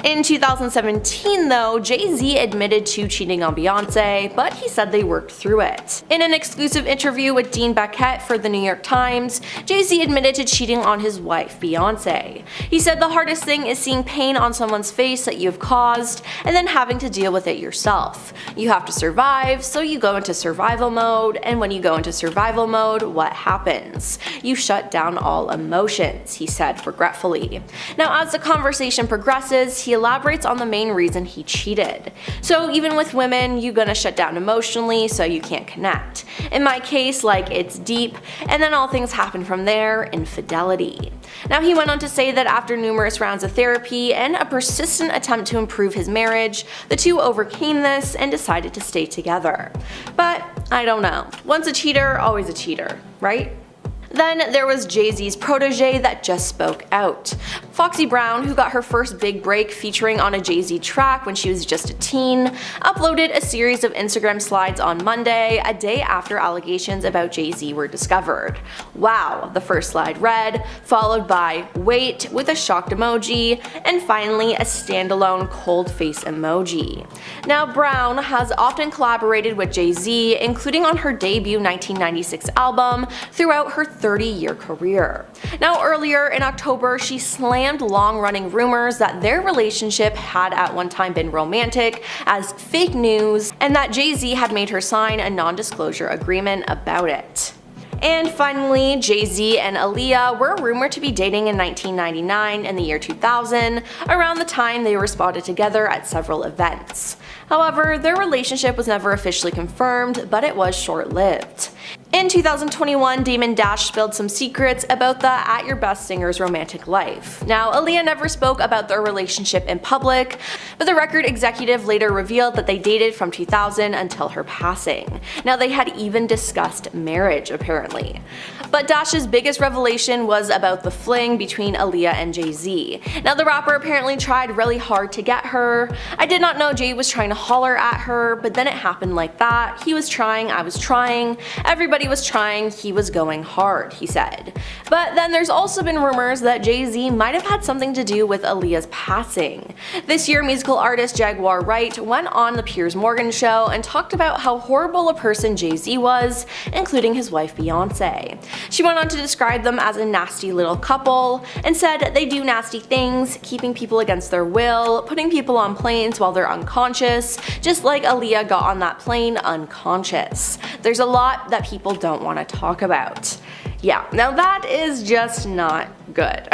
A: In 2017 though, Jay-Z admitted to cheating on Beyonce, but he said they worked through it. In an exclusive interview with Dean Beckett for the New York Times, Jay-Z admitted to cheating on his wife, Beyonce. He said the hardest thing is seeing pain on someone's face that you've caused, and then having to deal with it yourself. You have to survive, so you go into survival mode, and when you go into survival mode, what happens? You shut down all emotions, he said regretfully. Now, as the conversation progresses, he elaborates on the main reason he cheated. So even with women, you're gonna shut down emotionally so you can't connect. In my case, like, it's deep, and then all things happen from there, infidelity. Now, he went on to say that after numerous rounds of therapy and a persistent attempt to improve his marriage, the two overcame this and decided to stay together. But I don't know. Once a cheater, always a cheater, right? Then there was Jay-Z's protege that just spoke out. Foxy Brown, who got her first big break featuring on a Jay-Z track when she was just a teen, uploaded a series of Instagram slides on Monday, a day after allegations about Jay-Z were discovered. Wow, the first slide read, followed by wait with a shocked emoji, and finally a standalone cold face emoji. Now, Brown has often collaborated with Jay-Z, including on her debut 1996 album, throughout her 30-year career. Now, earlier in October, she slammed long-running rumors that their relationship had at one time been romantic as fake news, and that Jay-Z had made her sign a non-disclosure agreement about it. And finally, Jay-Z and Aaliyah were rumored to be dating in 1999 and the year 2000, around the time they were spotted together at several events. However, their relationship was never officially confirmed, but it was short-lived. In 2021, Damon spilled some secrets about the At Your Best singer's romantic life. Now, Aaliyah never spoke about their relationship in public, but the record executive later revealed that they dated from 2000 until her passing. Now, they had even discussed marriage, apparently. But Dash's biggest revelation was about the fling between Aaliyah and Jay-Z. Now, the rapper apparently tried really hard to get her. I did not know Jay was trying to holler at her, but then it happened like that. He was trying, I was trying, everybody was trying, he was going hard, he said. But then there's also been rumors that Jay-Z might have had something to do with Aaliyah's passing. This year, musical artist Jaguar Wright went on the Piers Morgan show and talked about how horrible a person Jay-Z was, including his wife Beyonce. She went on to describe them as a nasty little couple, and said they do nasty things, keeping people against their will, putting people on planes while they're unconscious, just like Aaliyah got on that plane unconscious. There's a lot that people don't want to talk about. Yeah, now that is just not good.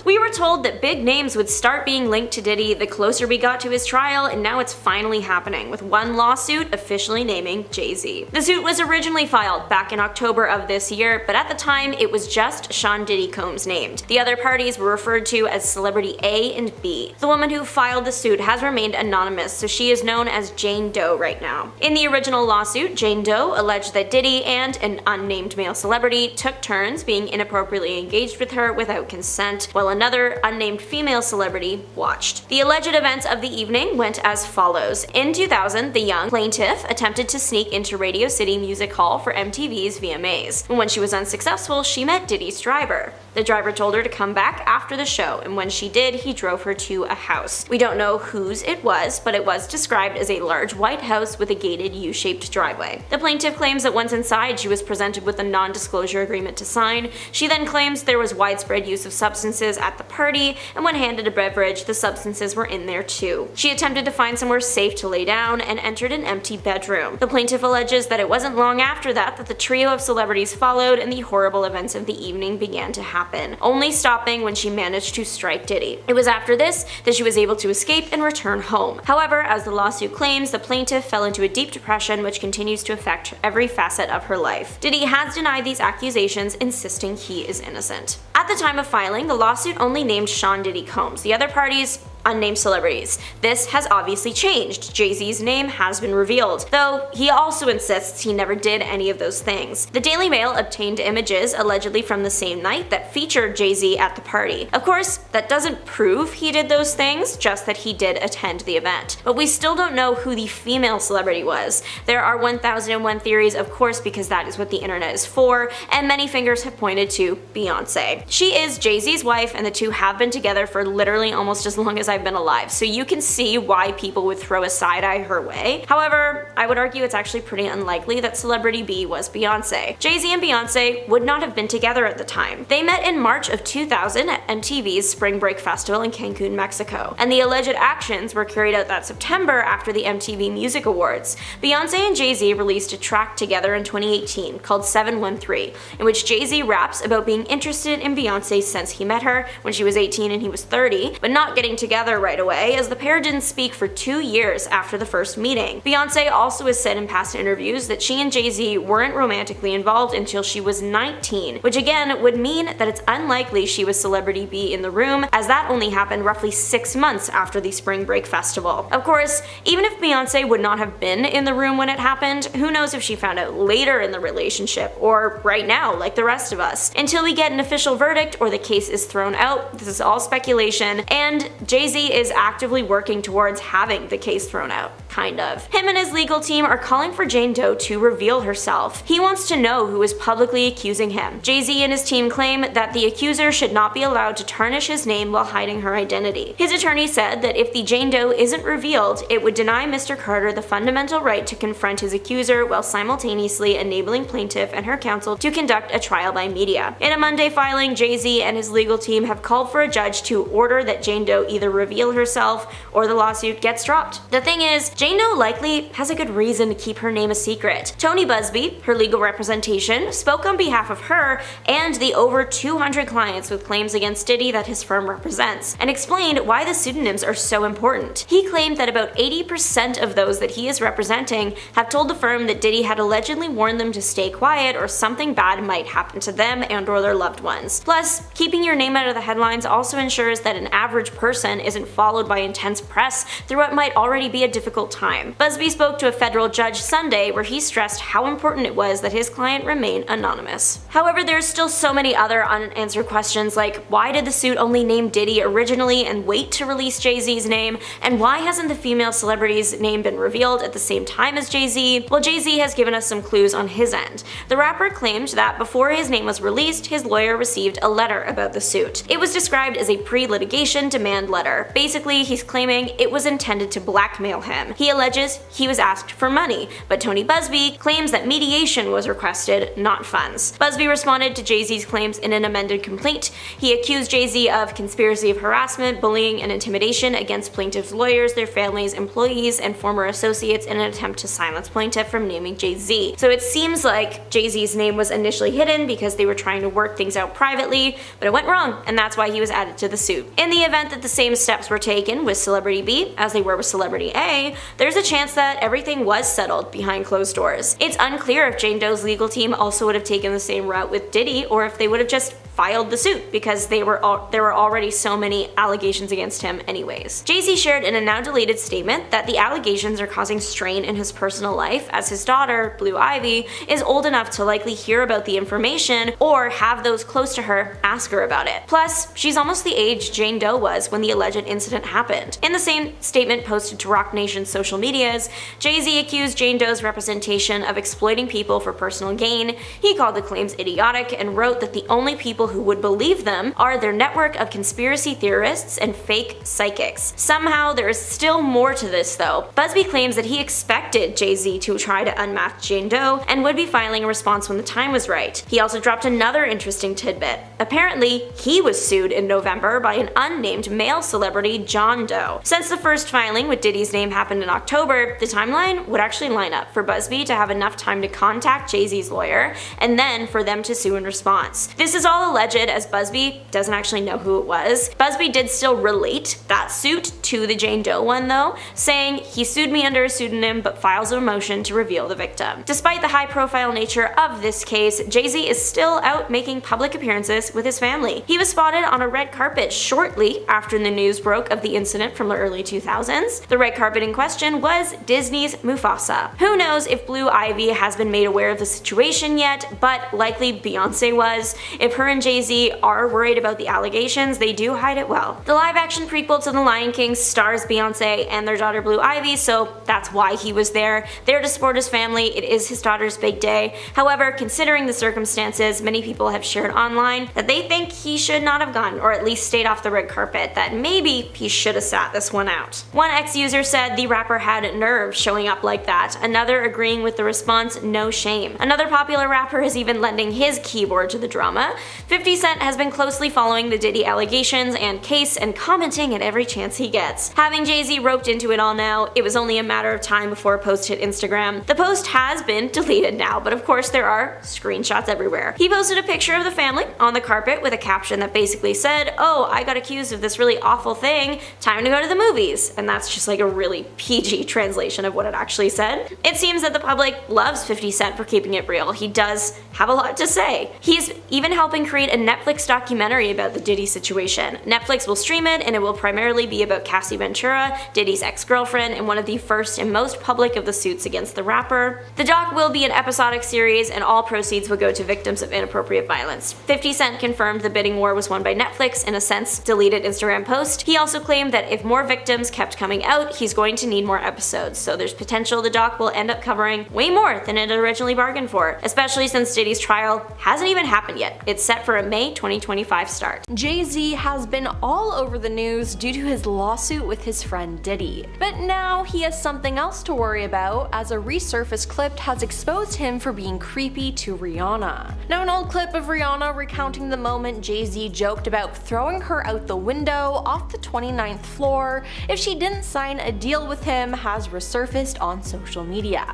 B: We were told that big names would start being linked to Diddy the closer we got to his trial, and now it's finally happening, with one lawsuit officially naming Jay-Z. The suit was originally filed back in October of this year, but at the time it was just Sean Diddy Combs named. The other parties were referred to as Celebrity A and B. The woman who filed the suit has remained anonymous, so she is known as Jane Doe right now. In the original lawsuit, Jane Doe alleged that Diddy and an unnamed male celebrity took turns being inappropriately engaged with her without consent, while another unnamed female celebrity watched. The alleged events of the evening went as follows. In 2000, the young plaintiff attempted to sneak into Radio City Music Hall for MTV's VMAs. When she was unsuccessful, she met Diddy's driver. The driver told her to come back after the show, and when she did, he drove her to a house. We don't know whose it was, but it was described as a large white house with a gated U-shaped driveway. The plaintiff claims that once inside, she was presented with a non-disclosure agreement to sign. She then claims there was widespread use of substances at the party, and when handed a beverage, the substances were in there too. She attempted to find somewhere safe to lay down and entered an empty bedroom. The plaintiff alleges that it wasn't long after that the trio of celebrities followed and the horrible events of the evening began to happen, only stopping when she managed to strike Diddy. It was after this that she was able to escape and return home. However, as the lawsuit claims, the plaintiff fell into a deep depression which continues to affect every facet of her life. Diddy has denied these accusations, insisting he is innocent. At the time of filing, the lawsuit only named Sean Diddy Combs. The other parties, unnamed celebrities. This has obviously changed. Jay-Z's name has been revealed, though he also insists he never did any of those things. The Daily Mail obtained images allegedly from the same night that featured Jay-Z at the party. Of course, that doesn't prove he did those things, just that he did attend the event. But we still don't know who the female celebrity was. There are 1001 theories, of course, because that is what the internet is for, and many fingers have pointed to Beyonce. She is Jay-Z's wife, and the two have been together for literally almost as long as I've been alive, so you can see why people would throw a side-eye her way. However, I would argue it's actually pretty unlikely that Celebrity B was Beyonce. Jay-Z and Beyonce would not have been together at the time. They met in March of 2000 at MTV's Spring Break Festival in Cancun, Mexico, and the alleged actions were carried out that September after the MTV Music Awards. Beyonce and Jay-Z released a track together in 2018 called 713, in which Jay-Z raps about being interested in Beyonce since he met her when she was 18 and he was 30, but not getting together right away, as the pair didn't speak for 2 years after the first meeting. Beyonce also has said in past interviews that she and Jay-Z weren't romantically involved until she was 19, which again would mean that it's unlikely she was Celebrity B in the room, as that only happened roughly 6 months after the Spring Break Festival. Of course, even if Beyonce would not have been in the room when it happened, who knows if she found out later in the relationship, or right now like the rest of us. Until we get an official verdict or the case is thrown out, this is all speculation, and Jay-Z is actively working towards having the case thrown out. Kind of. Him and his legal team are calling for Jane Doe to reveal herself. He wants to know who is publicly accusing him. Jay-Z and his team claim that the accuser should not be allowed to tarnish his name while hiding her identity. His attorney said that if the Jane Doe isn't revealed, it would deny Mr. Carter the fundamental right to confront his accuser while simultaneously enabling plaintiff and her counsel to conduct a trial by media. In a Monday filing, Jay-Z and his legal team have called for a judge to order that Jane Doe either reveal herself or the lawsuit gets dropped. The thing is, Jane Doe likely has a good reason to keep her name a secret. Tony Busby, her legal representation, spoke on behalf of her and the over 200 clients with claims against Diddy that his firm represents, and explained why the pseudonyms are so important. He claimed that about 80% of those that he is representing have told the firm that Diddy had allegedly warned them to stay quiet or something bad might happen to them and or their loved ones. Plus, keeping your name out of the headlines also ensures that an average person isn't followed by intense press through what might already be a difficult time. Busby spoke to a federal judge Sunday where he stressed how important it was that his client remain anonymous. However, there's still so many other unanswered questions, like why did the suit only name Diddy originally and wait to release Jay-Z's name, and why hasn't the female celebrity's name been revealed at the same time as Jay-Z? Well, Jay-Z has given us some clues on his end. The rapper claimed that before his name was released, his lawyer received a letter about the suit. It was described as a pre-litigation demand letter. Basically, he's claiming it was intended to blackmail him. He alleges he was asked for money, but Tony Busby claims that mediation was requested, not funds. Busby responded to Jay-Z's claims in an amended complaint. He accused Jay-Z of conspiracy of harassment, bullying, and intimidation against plaintiff's lawyers, their families, employees, and former associates in an attempt to silence plaintiff from naming Jay-Z. So it seems like Jay-Z's name was initially hidden because they were trying to work things out privately, but it went wrong, and that's why he was added to the suit. In the event that the same steps were taken with Celebrity B as they were with Celebrity A, there's a chance that everything was settled behind closed doors. It's unclear if Jane Doe's legal team also would have taken the same route with Diddy, or if they would have just filed the suit because there were already so many allegations against him anyways. Jay-Z shared in a now deleted statement that the allegations are causing strain in his personal life, as his daughter, Blue Ivy, is old enough to likely hear about the information or have those close to her ask her about it. Plus, she's almost the age Jane Doe was when the alleged incident happened. In the same statement posted to Roc Nation's social medias, Jay-Z accused Jane Doe's representation of exploiting people for personal gain. He called the claims idiotic and wrote that the only people who would believe them are their network of conspiracy theorists and fake psychics. Somehow there is still more to this though. Busby claims that he expected Jay-Z to try to unmask Jane Doe and would be filing a response when the time was right. He also dropped another interesting tidbit. Apparently, he was sued in November by an unnamed male celebrity, John Doe. Since the first filing with Diddy's name happened in October, the timeline would actually line up for Busby to have enough time to contact Jay-Z's lawyer and then for them to sue in response. This is all alleged, as Busby doesn't actually know who it was. Busby did still relate that suit to the Jane Doe one though, saying he sued me under a pseudonym but files a motion to reveal the victim. Despite the high-profile nature of this case, Jay-Z is still out making public appearances with his family. He was spotted on a red carpet shortly after the news broke of the incident from the early 2000s. The red carpet in question was Disney's Mufasa. Who knows if Blue Ivy has been made aware of the situation yet, but likely Beyonce was. If her and and Jay-Z are worried about the allegations, they do hide it well. The live-action prequel to The Lion King stars Beyonce and their daughter Blue Ivy, so that's why he was there to support his family. It is his daughter's big day. However, considering the circumstances, many people have shared online that they think he should not have gone, or at least stayed off the red carpet, that maybe he should have sat this one out. One ex-user said the rapper had nerve showing up like that, another agreeing with the response, no shame. Another popular rapper is even lending his keyboard to the drama. 50 Cent has been closely following the Diddy allegations and case and commenting at every chance he gets. Having Jay-Z roped into it all now, it was only a matter of time before a post hit Instagram. The post has been deleted now, but of course there are screenshots everywhere. He posted a picture of the family on the carpet with a caption that basically said, "Oh, I got accused of this really awful thing, time to go to the movies." And that's just like a really PG translation of what it actually said. It seems that the public loves 50 Cent for keeping it real. He does have a lot to say. He's even helping create a Netflix documentary about the Diddy situation. Netflix will stream it, and it will primarily be about Cassie Ventura, Diddy's ex-girlfriend, and one of the first and most public of the suits against the rapper. The doc will be an episodic series, and all proceeds will go to victims of inappropriate violence. 50 Cent confirmed the bidding war was won by Netflix in a since deleted Instagram post. He also claimed that if more victims kept coming out, he's going to need more episodes, so there's potential the doc will end up covering way more than it originally bargained for, especially since Diddy's trial hasn't even happened yet. It's set for a May 2025 start.
A: Jay-Z has been all over the news due to his lawsuit with his friend Diddy. But now he has something else to worry about, as a resurfaced clip has exposed him for being creepy to Rihanna. Now, an old clip of Rihanna recounting the moment Jay-Z joked about throwing her out the window off the 29th floor if she didn't sign a deal with him has resurfaced on social media.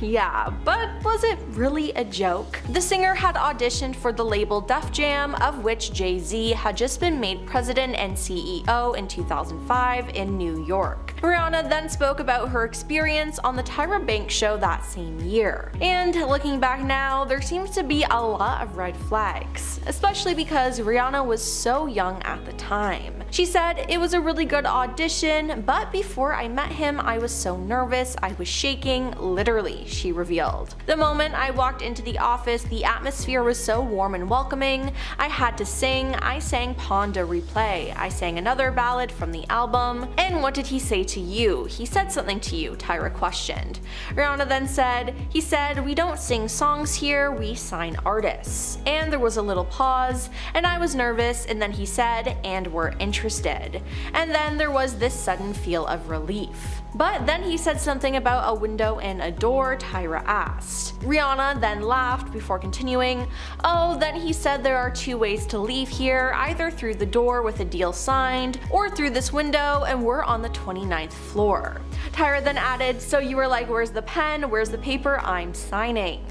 A: Yeah, but was it really a joke? The singer had auditioned for the label Def Jam, of which Jay-Z had just been made president and CEO in 2005 in New York. Rihanna then spoke about her experience on the Tyra Banks show that same year. And looking back now, there seems to be a lot of red flags, especially because Rihanna was so young at the time. She said, "It was a really good audition, but before I met him, I was so nervous, I was shaking, literally," she revealed. "The moment I walked into the office, the atmosphere was so warm and welcoming. I had to sing. I sang Pon de Replay. I sang another ballad from the album. And what did he say to you? He said something to you?" Tyra questioned. Rihanna then said, "He said, we don't sing songs here, we sign artists." And there was a little pause, and I was nervous, and then he said, "And we're interested." And then there was this sudden feel of relief. But then he said something about a window and a door, Tyra asked. Rihanna then laughed before continuing, "Oh, then he said there are two ways to leave here, either through the door with a deal signed, or through this window, and we're on the 29th floor. Tyra then added, "So you were like, where's the pen, where's the paper, I'm signing."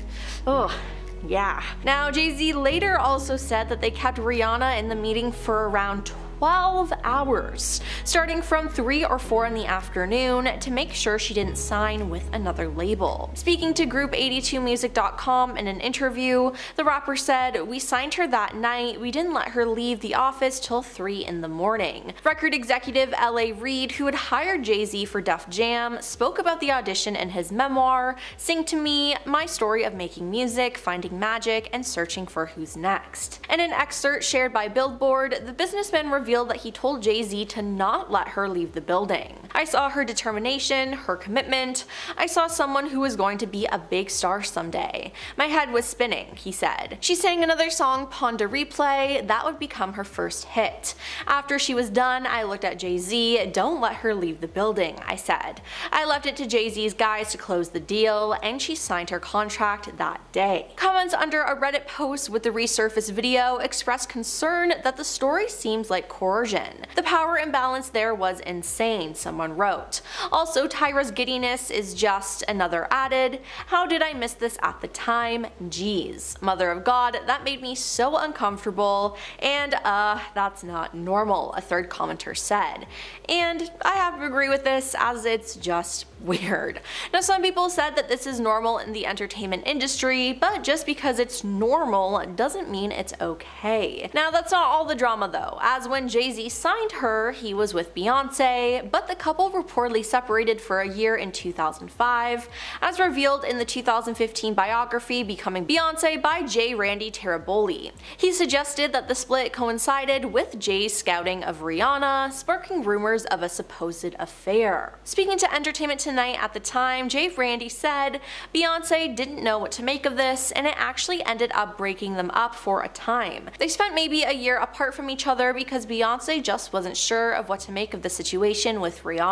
A: Ugh. Yeah. Now, Jay-Z later also said that they kept Rihanna in the meeting for around 12 hours, starting from 3 or 4 in the afternoon, to make sure she didn't sign with another label. Speaking to Group82music.com in an interview, the rapper said, "We signed her that night, we didn't let her leave the office till 3 in the morning." Record executive L.A. Reid, who had hired Jay-Z for Def Jam, spoke about the audition in his memoir, "Sing to Me, My Story of Making Music, Finding Magic, and Searching for Who's Next." In an excerpt shared by Billboard, the businessman revealed that he told Jay-Z to not let her leave the building. "I saw her determination, her commitment. I saw someone who was going to be a big star someday. My head was spinning," he said. She sang another song, Pon de Replay, that would become her first hit. "After she was done, I looked at Jay-Z, don't let her leave the building," I said. "I left it to Jay-Z's guys to close the deal, and she signed her contract that day." Comments under a Reddit post with the resurfaced video expressed concern that the story seems like coercion. "The power imbalance there was insane," someone wrote. "Also, Tyra's giddiness is just," another added. "How did I miss this at the time? Geez. Mother of God, that made me so uncomfortable. And that's not normal," a third commenter said. And I have to agree with this, as it's just weird. Now, some people said that this is normal in the entertainment industry, but just because it's normal doesn't mean it's okay. Now, that's not all the drama though, as when Jay-Z signed her, he was with Beyonce, but the couple couple reportedly separated for a year in 2005, as revealed in the 2015 biography Becoming Beyoncé by J. Randy Teraboli. He suggested that the split coincided with Jay's scouting of Rihanna, sparking rumors of a supposed affair. Speaking to Entertainment Tonight at the time, J. Randy said, "Beyoncé didn't know what to make of this, and it actually ended up breaking them up for a time. They spent maybe a year apart from each other because Beyoncé just wasn't sure of what to make of the situation with Rihanna."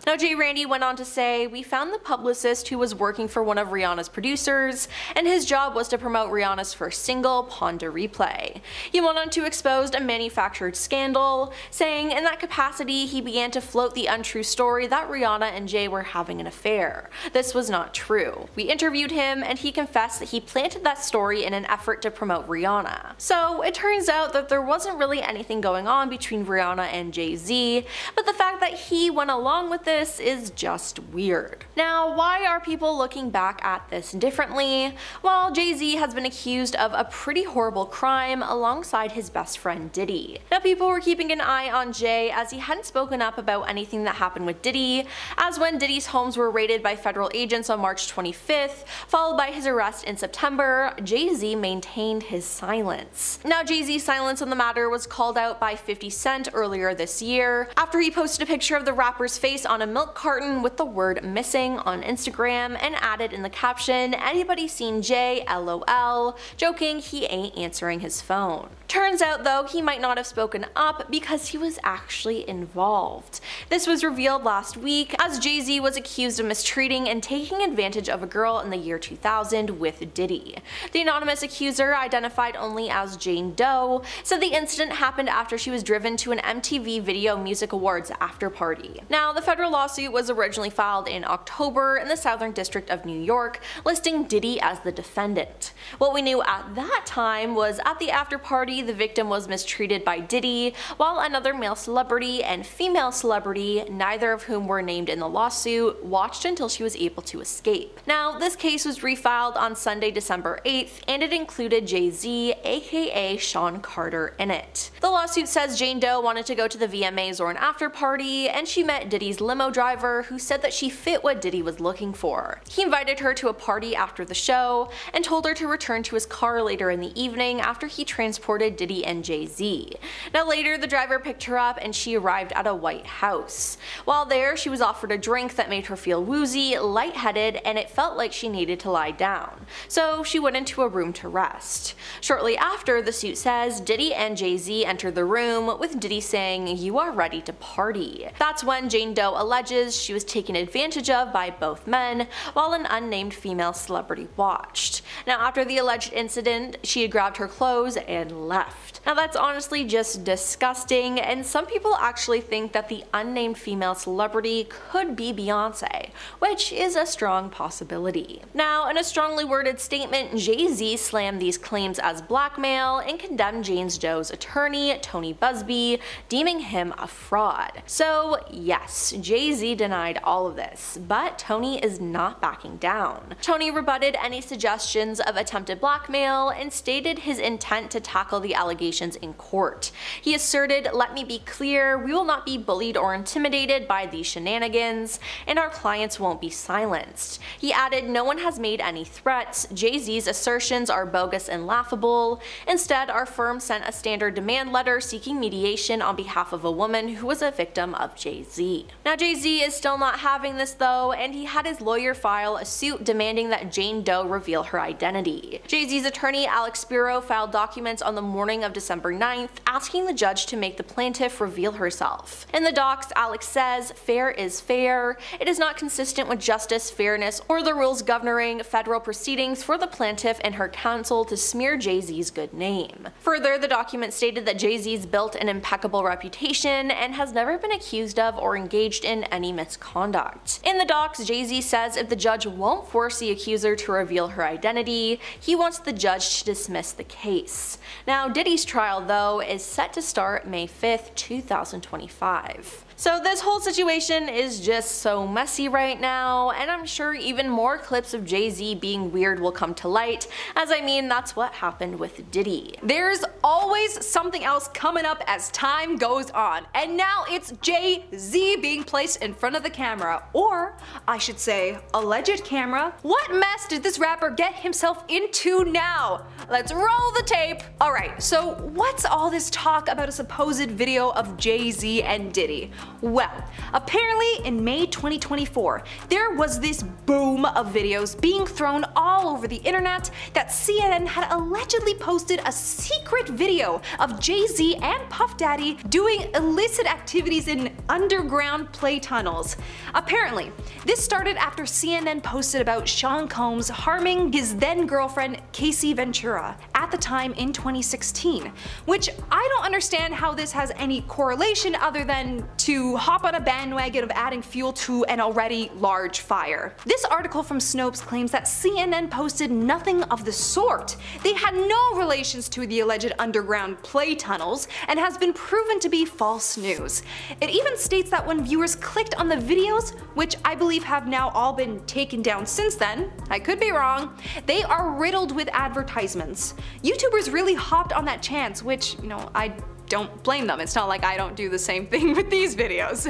A: Now, J. Randy went on to say, "We found the publicist who was working for one of Rihanna's producers, and his job was to promote Rihanna's first single, Pon de Replay." He went on to expose a manufactured scandal, saying in that capacity he began to float the untrue story that Rihanna and Jay were having an affair. This was not true. We interviewed him and he confessed that he planted that story in an effort to promote Rihanna. So it turns out that there wasn't really anything going on between Rihanna and Jay-Z, but the fact that he went along with this is just weird. Now, why are people looking back at this differently? Well, Jay-Z has been accused of a pretty horrible crime alongside his best friend Diddy. Now, people were keeping an eye on Jay as he hadn't spoken up about anything that happened with Diddy, as when Diddy's homes were raided by federal agents on March 25th, followed by his arrest in September, Jay-Z maintained his silence. Now, Jay-Z's silence on the matter was called out by 50 Cent earlier this year, after he posted a picture of the rapper's face on a milk carton with the word "missing" on Instagram and added in the caption, "Anybody seen Jay? LOL," joking he ain't answering his phone. Turns out though, he might not have spoken up because he was actually involved. This was revealed last week as Jay-Z was accused of mistreating and taking advantage of a girl in the year 2000 with Diddy. The anonymous accuser, identified only as Jane Doe, said the incident happened after she was driven to an MTV Video Music Awards after party. Now, the federal lawsuit was originally filed in October in the Southern District of New York, listing Diddy as the defendant. What we knew at that time was at the after party, the victim was mistreated by Diddy, while another male celebrity and female celebrity, neither of whom were named in the lawsuit, watched until she was able to escape. Now, this case was refiled on Sunday, December 8th, and it included Jay-Z, aka Sean Carter, in it. The lawsuit says Jane Doe wanted to go to the VMAs or an after party, and she met Diddy's limo driver, who said that she fit what Diddy was looking for. He invited her to a party after the show, and told her to return to his car later in the evening after he transported Diddy and Jay-Z. Now later, the driver picked her up and she arrived at a White House. While there, she was offered a drink that made her feel woozy, lightheaded, and it felt like she needed to lie down. So she went into a room to rest. Shortly after, the suit says, Diddy and Jay-Z entered the room, with Diddy saying, "You are ready to party." That's when Jane Doe alleges she was taken advantage of by both men, while an unnamed female celebrity watched. Now, after the alleged incident, she had grabbed her clothes and left. Now, that's honestly just disgusting, and some people actually think that the unnamed female celebrity could be Beyoncé, which is a strong possibility. Now, in a strongly worded statement, Jay-Z slammed these claims as blackmail and condemned Jane Doe's attorney, Tony Busby, deeming him a fraud. So yes, Jay-Z denied all of this, but Tony is not backing down. Tony rebutted any suggestions of attempted blackmail and stated his intent to tackle the allegations in court. He asserted, "Let me be clear, we will not be bullied or intimidated by these shenanigans, and our clients won't be silenced." He added, "No one has made any threats. Jay-Z's assertions are bogus and laughable. Instead, our firm sent a standard demand letter seeking mediation on behalf of a woman who was a victim of Jay-Z." Now, Jay-Z is still not having this though, and he had his lawyer file a suit demanding that Jane Doe reveal her identity. Jay-Z's attorney, Alex Spiro, filed documents on the morning of December 9th, asking the judge to make the plaintiff reveal herself. In the docs, Alex says, "Fair is fair. It is not consistent with justice, fairness, or the rules governing federal proceedings for the plaintiff and her counsel to smear Jay-Z's good name." Further, the document stated that Jay-Z's built an impeccable reputation and has never been accused of or engaged in any misconduct. In the docs, Jay-Z says if the judge won't force the accuser to reveal her identity, he wants the judge to dismiss the case. Now, Diddy's trial, though, is set to start May 5th, 2025. So this whole situation is just so messy right now, and I'm sure even more clips of Jay-Z being weird will come to light, as I mean that's what happened with Diddy. There's always something else coming up as time goes on, and now it's Jay-Z being placed in front of the camera, or I should say alleged camera. What mess did this rapper get himself into now? Let's roll the tape. Alright, so what's all this talk about a supposed video of Jay-Z and Diddy? Well, apparently in May 2024, there was this boom of videos being thrown all over the internet that CNN had allegedly posted a secret video of Jay-Z and Puff Daddy doing illicit activities in underground play tunnels. Apparently, this started after CNN posted about Sean Combs harming his then girlfriend Casey Ventura at the time in 2016, which I don't understand how this has any correlation other than to hop on a bandwagon of adding fuel to an already large fire. This article from Snopes claims that CNN posted nothing of the sort. They had no relations to the alleged underground play tunnels and has been proven to be false news. It even states that when viewers clicked on the videos, which I believe have now all been taken down since then, I could be wrong, they are riddled with advertisements. YouTubers really hopped on that chance, which, I don't blame them. It's not like I don't do the same thing with these videos.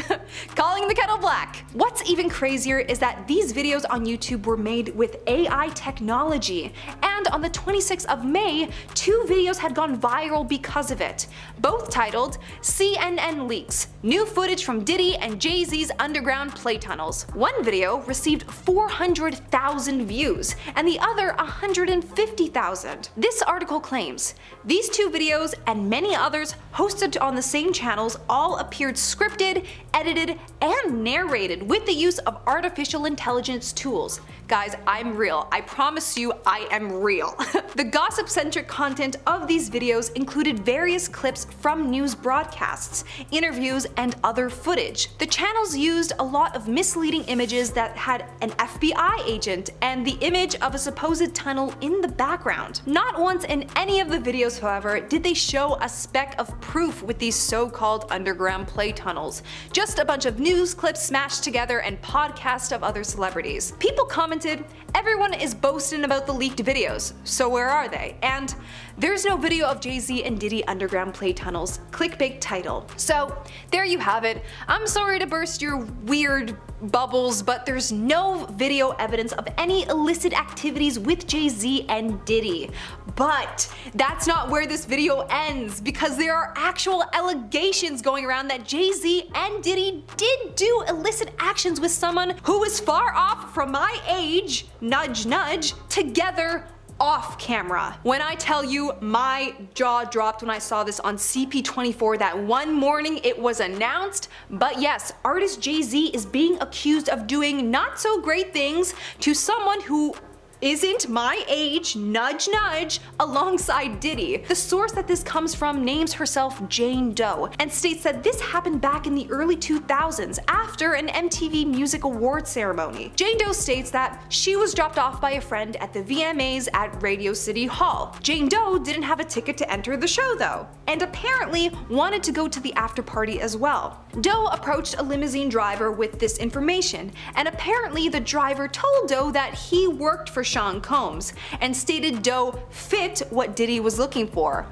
A: Calling the kettle black. What's even crazier is that these videos on YouTube were made with AI technology, and on the 26th of May, 2 videos had gone viral because of it. Both titled CNN Leaks, New Footage from Diddy and Jay-Z's Underground Play Tunnels. One video received 400,000 views, and the other 150,000. This article claims, these 2 videos and many others hosted on the same channels all appeared scripted, edited, and narrated with the use of artificial intelligence tools. Guys, I'm real. I promise you I am real. The gossip-centric content of these videos included various clips from news broadcasts, interviews, and other footage. The channels used a lot of misleading images that had an FBI agent and the image of a supposed tunnel in the background. Not once in any of the videos, however, did they show a speck of proof with these so-called underground play tunnels. Just a bunch of news clips smashed together and podcasts of other celebrities. People commented, "Everyone is boasting about the leaked videos, so where are they?" And "There's no video of Jay-Z and Diddy underground play tunnels. Clickbait title." So there you have it. I'm sorry to burst your weird bubbles, but there's no video evidence of any illicit activities with Jay-Z and Diddy. But that's not where this video ends, because there are actual allegations going around that Jay-Z and Diddy did do illicit actions with someone who is far off from my age, nudge nudge, together off camera. When I tell you my jaw dropped when I saw this on CP24 that one morning it was announced, but yes, artist Jay-Z is being accused of doing not so great things to someone who isn't my age, nudge nudge, alongside Diddy. The source that this comes from names herself Jane Doe and states that this happened back in the early 2000s after an MTV Music Award ceremony. Jane Doe states that she was dropped off by a friend at the VMAs at Radio City Hall. Jane Doe didn't have a ticket to enter the show though, and apparently wanted to go to the after party as well. Doe approached a limousine driver with this information, and apparently the driver told Doe that he worked for Sean Combs, and stated Doe fit what Diddy was looking for.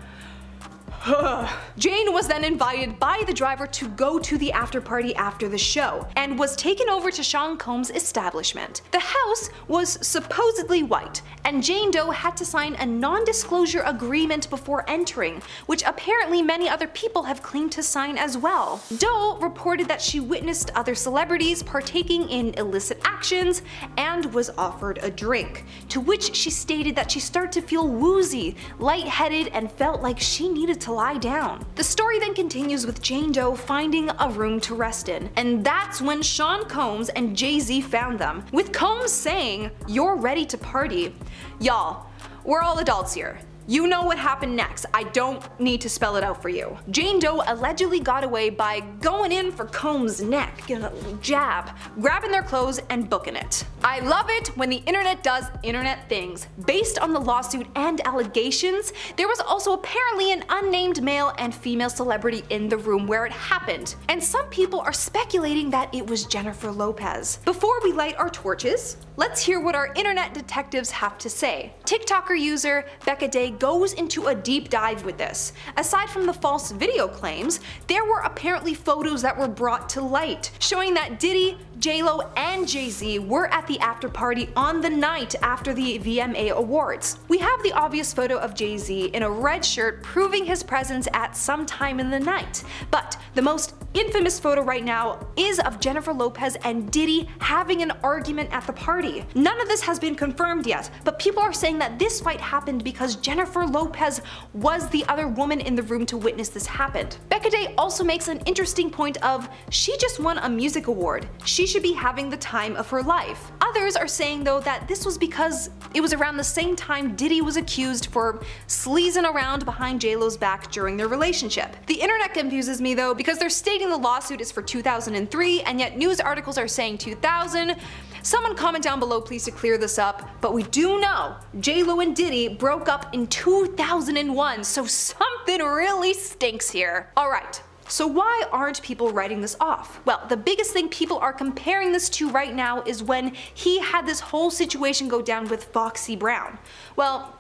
A: Jane was then invited by the driver to go to the after party after the show, and was taken over to Sean Combs' establishment. The house was supposedly white, and Jane Doe had to sign a non-disclosure agreement before entering, which apparently many other people have claimed to sign as well. Doe reported that she witnessed other celebrities partaking in illicit actions and was offered a drink, to which she stated that she started to feel woozy, lightheaded, and felt like she needed to lie down. The story then continues with Jane Doe finding a room to rest in, and that's when Sean Combs and Jay-Z found them, with Combs saying, "You're ready to party." Y'all, we're all adults here.
C: You know what happened next. I don't need to spell it out for you. Jane Doe allegedly got away by going in for Combs' neck, getting a little jab, grabbing their clothes and booking it. I love it when the internet does internet things. Based on the lawsuit and allegations, there was also apparently an unnamed male and female celebrity in the room where it happened, and some people are speculating that it was Jennifer Lopez. Before we light our torches, let's hear what our internet detectives have to say. TikToker user Becca Day goes into a deep dive with this. Aside from the false video claims, there were apparently photos that were brought to light, showing that Diddy, J-Lo, and Jay-Z were at the after party on the night after the VMA Awards. We have the obvious photo of Jay-Z in a red shirt proving his presence at some time in the night, but the most infamous photo right now is of Jennifer Lopez and Diddy having an argument at the party. None of this has been confirmed yet, but people are saying that this fight happened because Jennifer Lopez was the other woman in the room to witness this happen. Becca Day also makes an interesting point of, she just won a music award. She should be having the time of her life. Others are saying though that this was because it was around the same time Diddy was accused for sleazing around behind J-Lo's back during their relationship. The internet confuses me though because they're stating the lawsuit is for 2003 and yet news articles are saying 2000. Someone comment down below please to clear this up, but we do know J-Lo and Diddy broke up in 2001, so something really stinks here. Alright. So why aren't people writing this off? Well, the biggest thing people are comparing this to right now is when he had this whole situation go down with Foxy Brown. Well,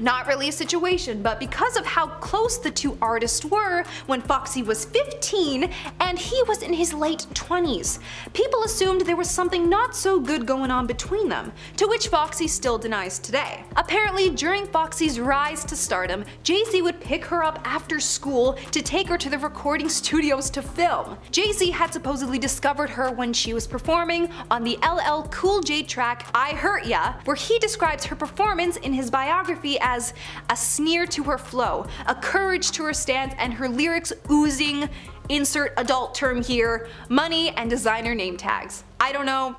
C: not really a situation, but because of how close the two artists were when Foxy was 15 and he was in his late 20s, people assumed there was something not so good going on between them, to which Foxy still denies today. Apparently, during Foxy's rise to stardom, Jay-Z would pick her up after school to take her to the recording studios to film. Jay-Z had supposedly discovered her when she was performing on the LL Cool J track I Hurt Ya, where he describes her performance in his biography as a sneer to her flow, a courage to her stance, and her lyrics oozing, insert adult term here, money and designer name tags. I don't know.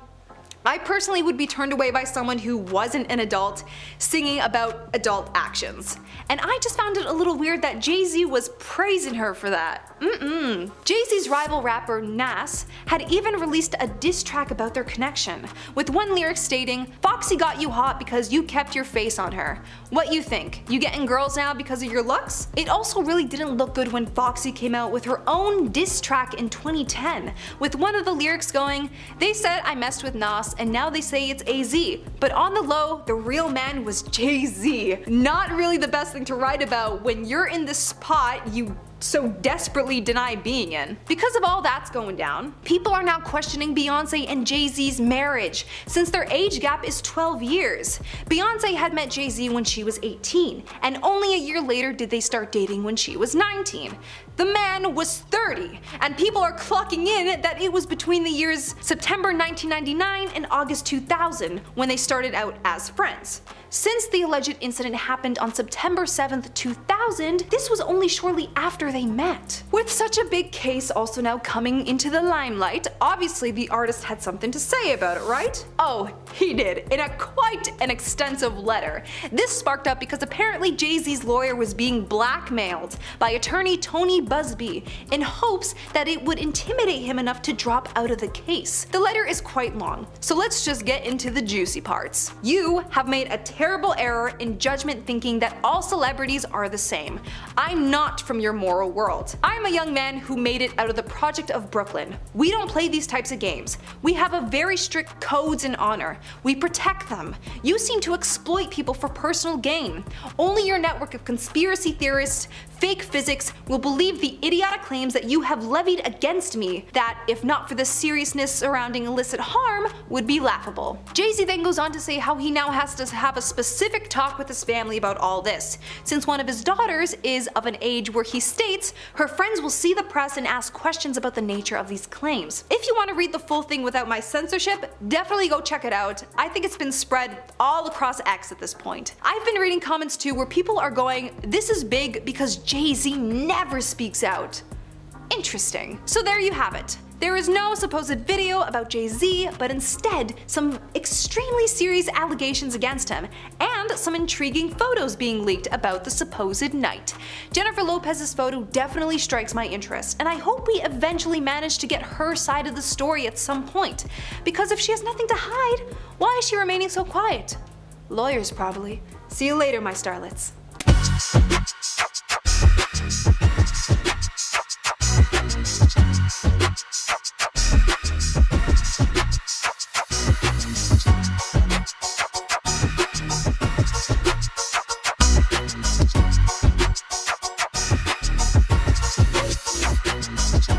C: I personally would be turned away by someone who wasn't an adult singing about adult actions. And I just found it a little weird that Jay-Z was praising her for that. Jay-Z's rival rapper Nas had even released a diss track about their connection, with one lyric stating, "Foxy got you hot because you kept your face on her. What you think? You getting girls now because of your looks?" It also really didn't look good when Foxy came out with her own diss track in 2010, with one of the lyrics going, "They said I messed with Nas and now they say it's AZ, but on the low, the real man was Jay-Z." Not really the best thing to write about when you're in this spot you so desperately deny being in. Because of all that's going down, people are now questioning Beyonce and Jay-Z's marriage, since their age gap is 12 years. Beyonce had met Jay-Z when she was 18, and only a year later did they start dating when she was 19. The man was 30, and people are clocking in that it was between the years September 1999 and August 2000 when they started out as friends. Since the alleged incident happened on September 7th, 2000, this was only shortly after they met. With such a big case also now coming into the limelight, obviously the artist had something to say about it, right? Oh, he did, in a quite an extensive letter. This sparked up because apparently Jay-Z's lawyer was being blackmailed by attorney Tony Busby in hopes that it would intimidate him enough to drop out of the case. The letter is quite long, so let's just get into the juicy parts. You have made a terrible error in judgment thinking that all celebrities are the same. I'm not from your moral world. I'm a young man who made it out of the project of Brooklyn. We don't play these types of games. We have a very strict codes and honor. We protect them. You seem to exploit people for personal gain. Only your network of conspiracy theorists, fake physics will believe the idiotic claims that you have levied against me that, if not for the seriousness surrounding illicit harm, would be laughable. Jay-Z then goes on to say how he now has to have a specific talk with his family about all this, since one of his daughters is of an age where he states her friends will see the press and ask questions about the nature of these claims. If you want to read the full thing without my censorship, definitely go check it out. I think it's been spread all across X at this point. I've been reading comments too where people are going, "This is big because Jay-Z never speaks out." Interesting. So there you have it. There is no supposed video about Jay-Z, but instead some extremely serious allegations against him, and some intriguing photos being leaked about the supposed night. Jennifer Lopez's photo definitely strikes my interest, and I hope we eventually manage to get her side of the story at some point, because if she has nothing to hide, why is she remaining so quiet? Lawyers probably. See you later, my starlets.